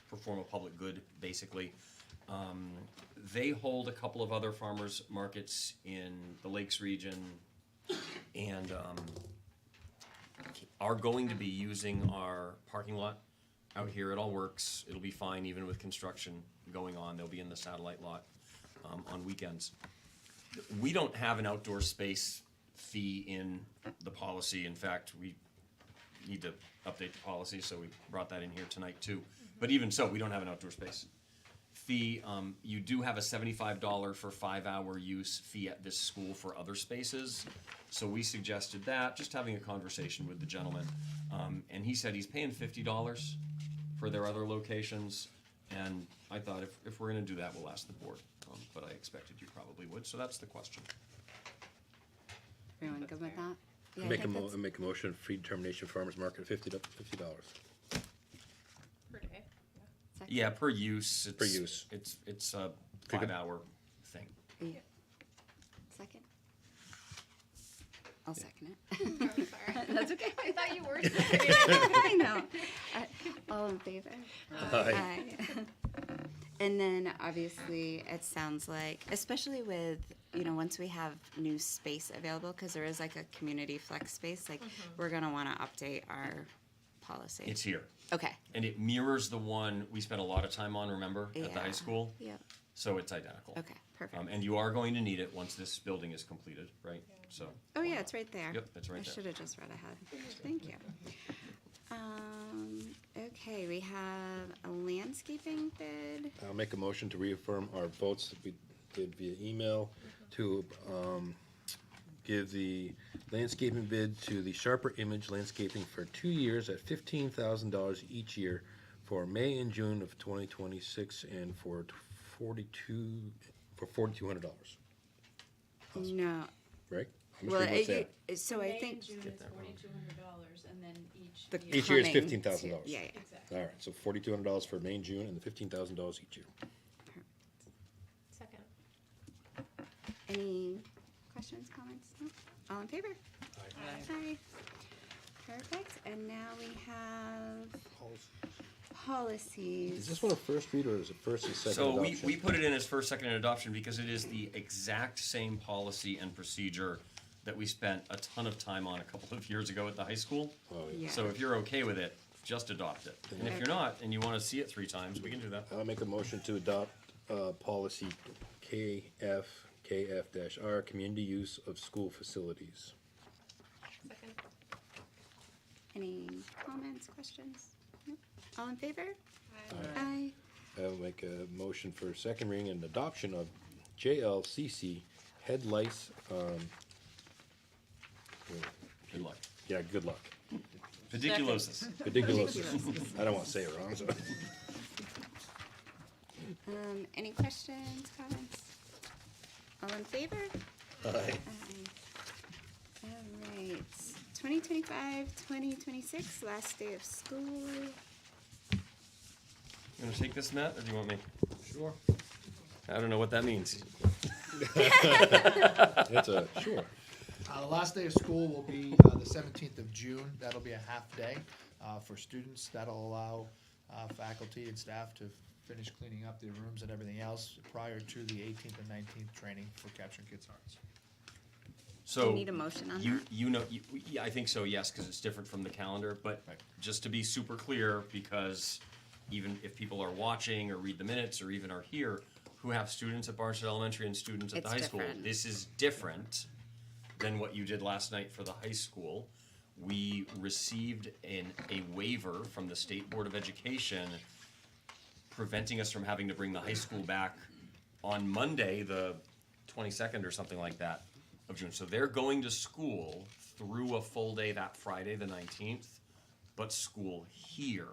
perform a public good, basically. They hold a couple of other farmers markets in the Lakes region, and are going to be using our parking lot out here. It all works. It'll be fine even with construction going on. They'll be in the satellite lot on weekends. We don't have an outdoor space fee in the policy. In fact, we need to update the policy, so we brought that in here tonight too. But even so, we don't have an outdoor space fee. You do have a $75 for 5-hour use fee at this school for other spaces. So we suggested that, just having a conversation with the gentleman. And he said he's paying $50 for their other locations. And I thought if we're gonna do that, we'll ask the board. But I expected you probably would, so that's the question. Everyone good with that? Yeah, I Make think that's- a motion, free determination farmers market, $50. Per day, second. Yeah, per use. Per use. It's a Pretty good. 5-hour thing. Yeah. Second? I'll second it. I'm sorry. That's okay. I thought you were seconding. I know. All All in favor? Aye. And then obviously it sounds like, especially with, once we have new space available, because there is like a community flex space, like we're gonna wanna update our policy. It's here. Okay. And it mirrors the one we spent a lot of time on, remember, at the high Yeah. school? Yep. So it's identical. Okay, perfect. And you are going to need it once this building is completed, right? So. Oh, yeah, it's right there. Yep, it's right I there. should have just read ahead. Thank you. Okay, we have a landscaping bid. I'll make a motion to reaffirm our votes that we did via email to give the landscaping bid to the Sharper Image Landscaping for 2 years at $15,000 each year for May and June of 2026 and for $4,200, No, right? I'm just well, reading what's there. so I May think and June is $4,200, and then each the year. Each year is coming $15,000. to- Yeah, yeah. Exactly. All right, so $4,200 for May and June and the $15,000 each year. Second. Any questions, comments? No? All in favor? Aye. Perfect, and now we have policies. Is this one a first read or is it first and second So adoption? we put it in as first, second, and adoption because it is the exact same policy and procedure that we spent a ton of time on a couple of years ago at the high school. Oh, yeah. Yeah. So if you're okay with it, just adopt it. And if you're not, and you wanna see it 3 times, we can do that. I'll make a motion to adopt policy KF-R, community use of school facilities. Second. Any comments, questions? No? All in favor? Aye. Aye. I'll make a motion for second reading and adoption of JLCC head lice, Good luck. yeah, good luck. Pediculosis. Ridiculous. I don't wanna say it wrong, so. Any questions, comments? All in favor? Aye. All right, 2025, 2026, last day of school. You wanna take this, Matt, or do you want me? Sure. I don't know what that means. It's a, sure. The last day of school will be the 17th of June. That'll be a half day for students. That'll allow faculty and staff to finish cleaning up their rooms and everything else prior to the 18th and 19th training for Capturing Kids' Hearts. So. Do you need a motion on that? Yeah, I think so, yes, because it's different from the calendar, but Right. just to be super clear, because even if people are watching or read the minutes or even are here, who have students at Barnstead Elementary and students at the It's high school, different. this is different than what you did last night for the high school. We received a waiver from the State Board of Education preventing us from having to bring the high school back on Monday, the 22nd or something like that of June. So they're going to school through a full day that Friday, the 19th, but school here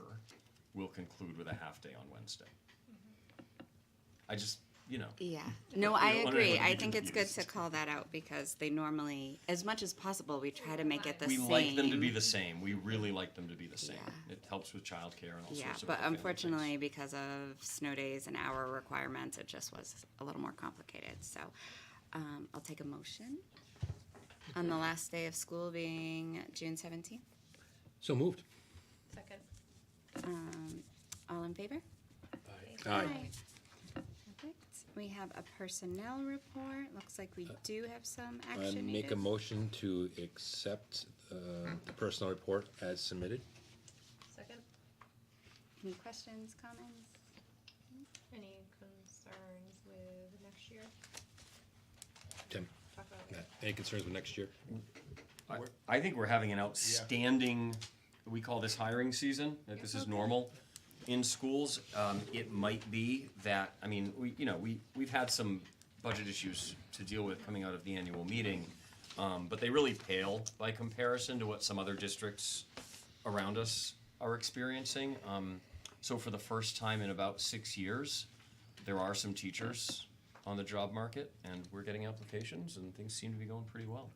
will conclude with a half day on Wednesday. I just, Yeah, no, We I don't want agree. anyone to I be think it's good to confused. call that out because they normally, as much as possible, we try to make it the we same. like them to be the same. We really like them to be the same. Yeah. It helps with childcare and all Yeah, sorts of but other family unfortunately, things. because of snow days and hour requirements, it just was a little more complicated. So I'll take a motion on the last day of school being June 17th. So moved. Second. All in favor? Aye. Perfect. We have a personnel report. Looks like we do have some I action make a needed. motion to accept the personnel report as submitted. Second. Any questions, comments? Any concerns with next year? Tim, Talk about Matt, any concerns with next year? I think we're having an outstanding, we call this hiring season, that this is normal in schools. It might be that, we've had some budget issues to deal with coming out of the annual meeting, but they really pale by comparison to what some other districts around us are experiencing. So for the first time in about 6 years, there are some teachers on the job market, and we're getting applications, and things seem to be going pretty well.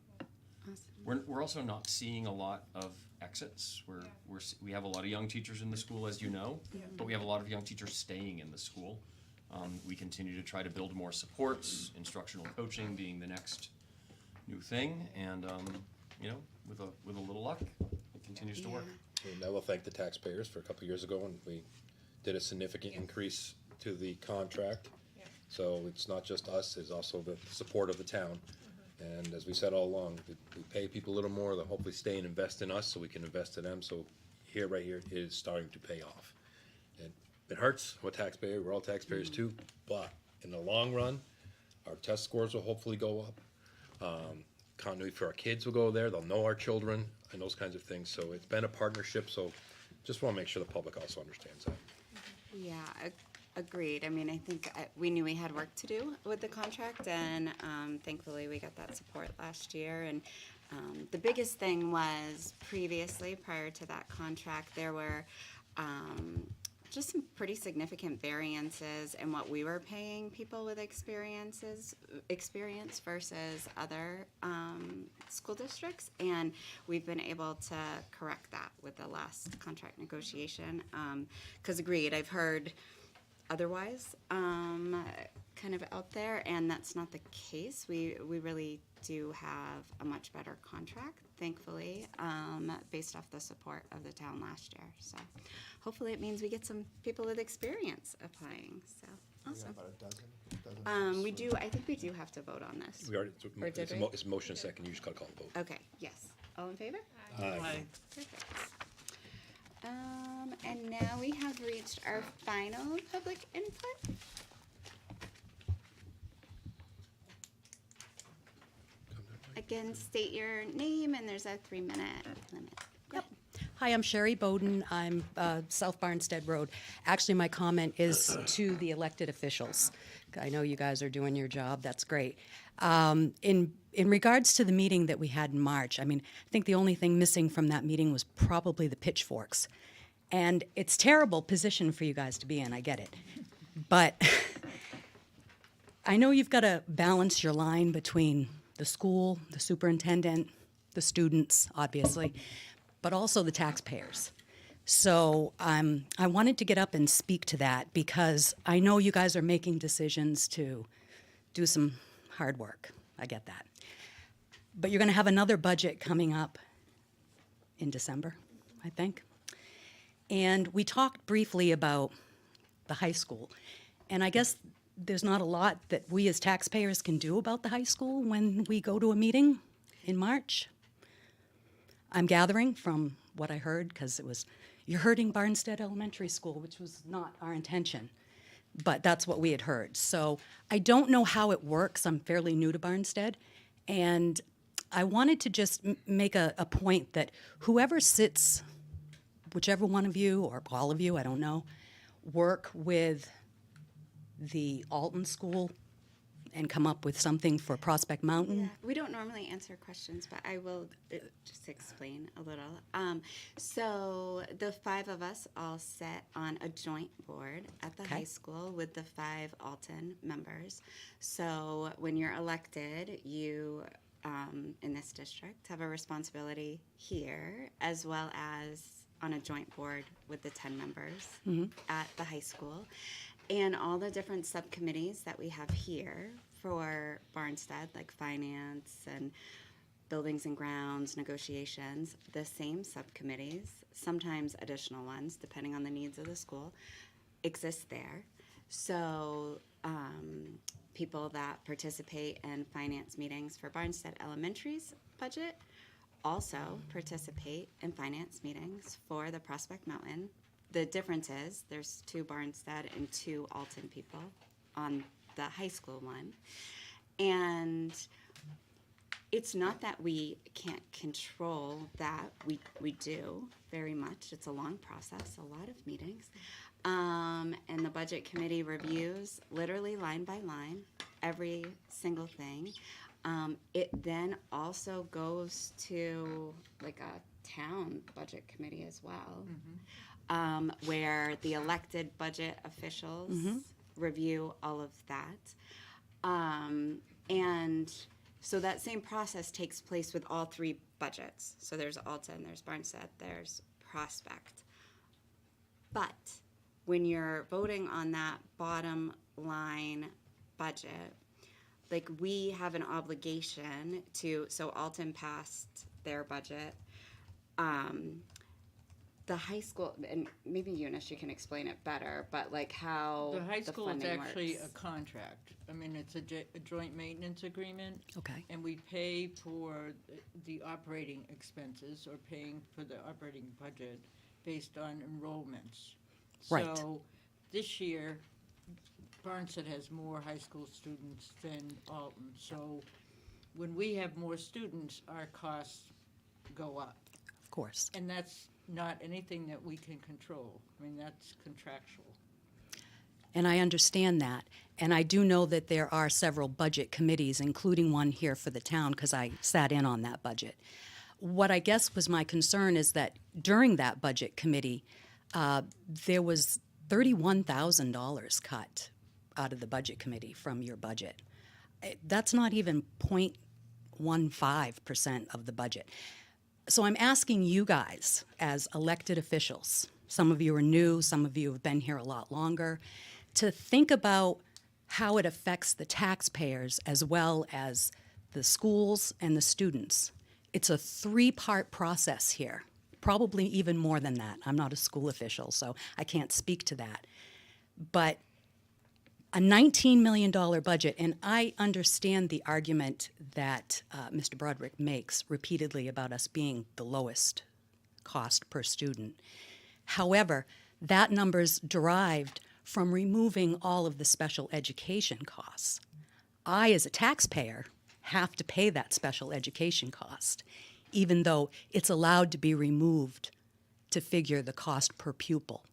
Awesome. We're also not seeing a lot of exits. We have a lot of young teachers in the school, as you know, but we have a lot of young teachers staying in the school. We continue to try to build more supports, instructional coaching being the next new thing, and with a little luck, it continues to work. And I will thank the taxpayers for a couple of years ago when we did a significant increase to the contract. Yeah. So it's not just us, it's also the support of the town. And as we said all along, we pay people a little more, they'll hopefully stay and invest in us so we can invest in them. So here, right here, it is starting to pay off. And it hurts, we're taxpayers, we're all taxpayers too, but in the long run, our test scores will hopefully go up. Continuity for our kids will go there, they'll know our children and those kinds of things. So it's been a partnership, so just want to make sure the public also understands that. Yeah, agreed. I mean, I think we knew we had work to do with the contract, and thankfully we got that support last year. And the biggest thing was previously, prior to that contract, there were just some pretty significant variances in what we were paying people with experience versus other school districts, and we've been able to correct that with the last contract negotiation. Because agreed, I've heard otherwise kind of out there, and that's not the case. We really do have a much better contract, thankfully, based off the support of the town last year. So hopefully it means we get some people with experience applying. So We got awesome. about a dozen. We do. I think we do have to vote on this. We already, Or did it's a we? it's a motion second, you just gotta call the vote. Okay. Yes. All in favor? Aye. Perfect. And now we have reached our final public input. Again, state your name, and there's a 3-minute limit. Go ahead. Hi, I'm Sherry Bowden. I'm South Barnstead Road. Actually, my comment is to the elected officials. I know you guys are doing your job. That's great. In regards to the meeting that we had in March, I mean, I think the only thing missing from that meeting was probably the pitchforks. And it's a terrible position for you guys to be in. I get it. But I know you've got to balance your line between the school, the superintendent, the students, obviously, but also the taxpayers. So I wanted to get up and speak to that because I know you guys are making decisions to do some hard work. I get that. But you're going to have another budget coming up in December, I think. And we talked briefly about the high school. And I guess there's not a lot that we as taxpayers can do about the high school when we go to a meeting in March. I'm gathering from what I heard, because it was, you're hurting Barnstead Elementary School, which was not our intention, but that's what we had heard. So I don't know how it works. I'm fairly new to Barnstead, and I wanted to just make a point that whoever sits, whichever one of you, or all of you, I don't know, work with the Alton School and come up with something for Prospect Mountain. We don't normally answer questions, but I will just explain a little. So the 5 of us all sit on a joint board at the Okay. high school with the 5 Alton members. So when you're elected, you, in this district, have a responsibility here, as well as on a joint board with the 10 members at the high school. And all the different subcommittees that we have here for Barnstead, like finance and buildings and grounds, negotiations, the same subcommittees, sometimes additional ones, depending on the needs of the school, exist there. So people that participate in finance meetings for Barnstead Elementary's budget also participate in finance meetings for the Prospect Mountain. The difference is there's 2 Barnstead and 2 Alton people on the high school one. And it's not that we can't control that. We do very much. It's a long process, a lot of meetings. And the budget committee reviews literally line by line every single thing. It then also goes to like a town budget committee as well. Where the elected budget officials review all of that. And so that same process takes place with all 3 budgets. So there's Alton, there's Barnstead, there's Prospect. But when you're voting on that bottom line budget, like we have an obligation to, so Alton passed their budget. the high school, and maybe Eunice, you can explain it better, but like how The high school is funding actually works. a contract. I mean, it's a joint maintenance agreement. Okay. And we pay for the operating expenses, or paying for the operating budget based on enrollments. Right. So this year, Barnstead has more high school students than Alton. So when we have more students, our costs go up. Of course. And that's not anything that we can control. I mean, that's contractual. And I understand that. And I do know that there are several budget committees, including one here for the town, because I sat in on that budget. What I guess was my concern is that during that budget committee, there was $31,000 cut out of the budget committee from your budget. That's not even 0.15% of the budget. So I'm asking you guys, as elected officials, some of you are new, some of you have been here a lot longer, to think about how it affects the taxpayers as well as the schools and the students. It's a three-part process here, probably even more than that. I'm not a school official, so I can't speak to that. But a $19 million budget, and I understand the argument that Mr. Broderick makes repeatedly about us being the lowest cost per student. However, that number's derived from removing all of the special education costs. I, as a taxpayer, have to pay that special education cost, even though it's allowed to be removed to figure the cost per pupil.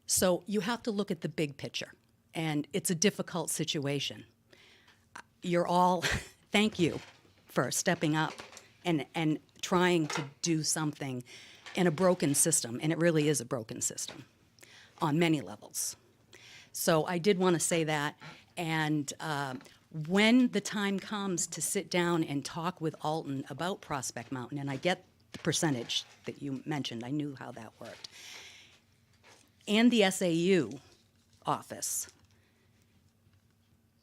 So you have to look at the big picture, and it's a difficult situation. You're all, thank you for stepping up and trying to do something in a broken system, and it really is a broken system on many levels. So I did want to say that, and when the time comes to sit down and talk with Alton about Prospect Mountain, and I get the percentage that you mentioned, I knew how that worked, and the SAU office,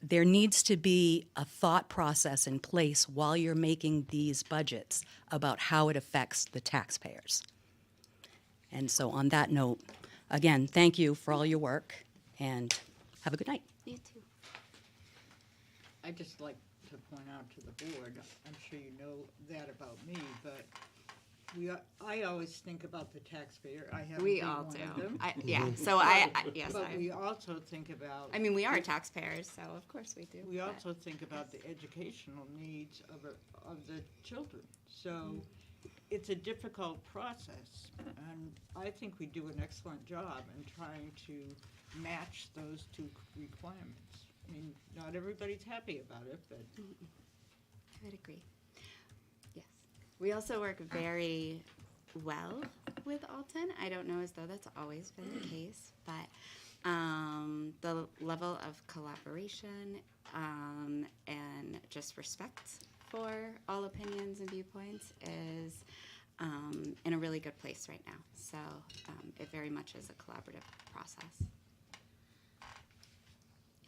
there needs to be a thought process in place while you're making these budgets about how it affects the taxpayers. And so on that note, again, thank you for all your work, and have a good night. You too. I'd just like to point out to the board, I'm sure you know that about me, but I always think about the taxpayer. I haven't We been all one do. of them. Yeah, so yes, But we also think about. I mean, we are taxpayers, so of course we do. We but- also think about the educational needs of the children. So it's a difficult process, and I think we do an excellent job in trying to match those two requirements. I mean, not everybody's happy about it, but I would agree. Yes. We also work very well with Alton. I don't know as though that's always been the case, but the level of collaboration and just respect for all opinions and viewpoints is in a really good place right now. So it very much is a collaborative process.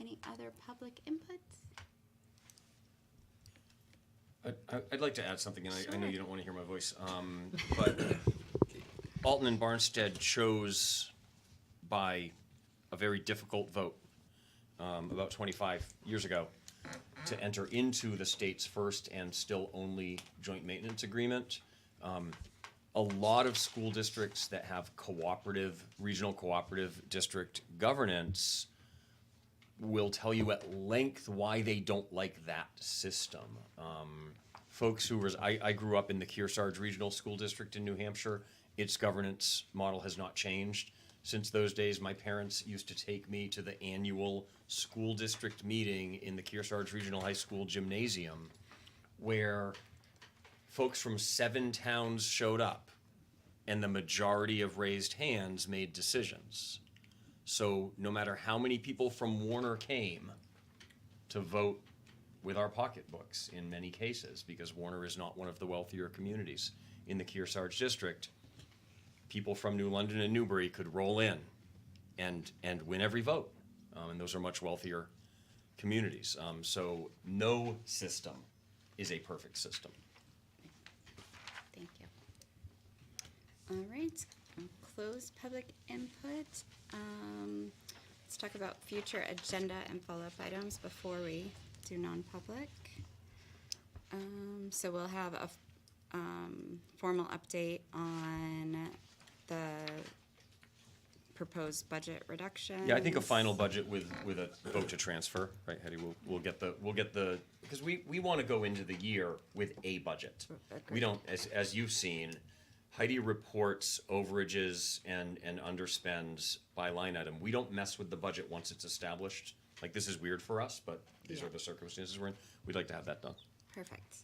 Any other public inputs? I'd like to add something, and I know Sure. you don't want to hear my voice, but Alton and Barnstead chose by a very difficult vote about 25 years ago to enter into the state's first and still only joint maintenance agreement. A lot of school districts that have regional cooperative district governance will tell you at length why they don't like that system. Folks who I grew up in the Kearsarge Regional School District in New Hampshire. Its governance model has not changed since those days. My parents used to take me to the annual school district meeting in the Kearsarge Regional High School gymnasium, where folks from 7 towns showed up, and the majority of raised hands made decisions. So no matter how many people from Warner came to vote with our pocketbooks in many cases, because Warner is not one of the wealthier communities in the Kearsarge district, people from New London and Newbury could roll in and win every vote. And those are much wealthier communities. So no system is a perfect system. Thank you. All right, I'll close public input. Let's talk about future agenda and follow-up items before we do non-public. So we'll have a formal update on the proposed budget reduction. Yeah, I think a final budget with a vote to transfer, right, Hetty? We'll get the, because we want to go into the year with a budget. We Agreed. don't, as you've seen, Heidi reports overages and underspends by line item. We don't mess with the budget once it's established. Like, this is weird for us, but these Yeah. are the circumstances we're in. We'd like to have that done. Perfect.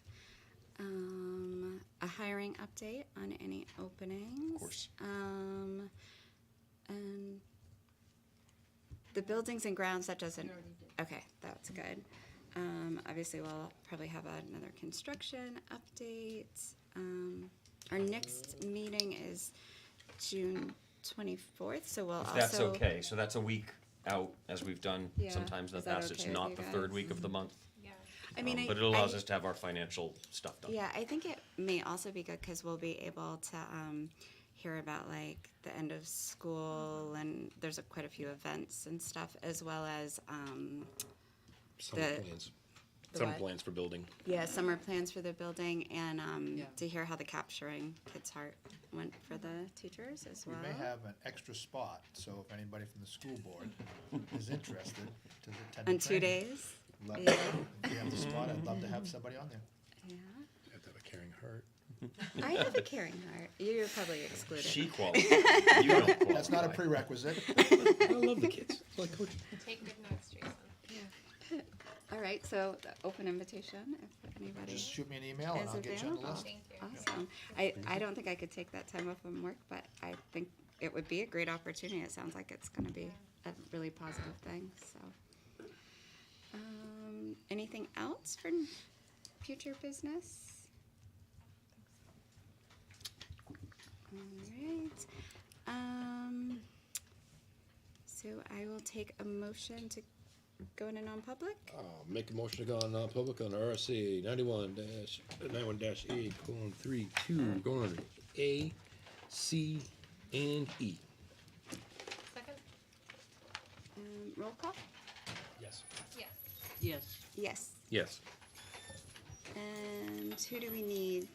A hiring update on any openings. Of course. And the buildings and grounds, that doesn't, We already did. okay, that's good. Obviously, we'll probably have another construction update. Our next meeting is June 24th, so we'll If also. that's okay, so that's a week out, as we've done Yeah, sometimes in is the that past. It's okay with not you the third guys? week of the month. Yeah. I mean, But it allows I- us to have our financial stuff done. Yeah, I think it may also be good because we'll be able to hear about like the end of school, and there's quite a few events and stuff, as well as Summer The- plans. the Summer what? plans for building. summer plans for the building, and Yeah. to hear how the Capturing Kids Heart went for the teachers as We well. may have an extra spot, so if anybody from the school board is interested to attend the On 2 training, days. let- Yeah. If you have the spot, I'd love to have somebody on there. Yeah. You have to have a caring heart. I have a caring heart. You're probably excluded. She qualifies. You don't qualify. That's not a prerequisite. I love the kids. It's like coaching. Take good notes, Jason. All right, so the open invitation if anybody. Just shoot me an email and Is I'll get you on the available. list. Thank you. Awesome. I don't think I could take that time off from work, but I think it would be a great opportunity. It sounds like it's gonna be a really positive thing, so. Anything else for future business? All right. So I will take a motion to go into non-public. Make a motion to go on non-public on RSA 91-A:3, going under A, C, and E. Second? Roll call? Yes. Yes. Yes. Yes. Yes. And who do we need?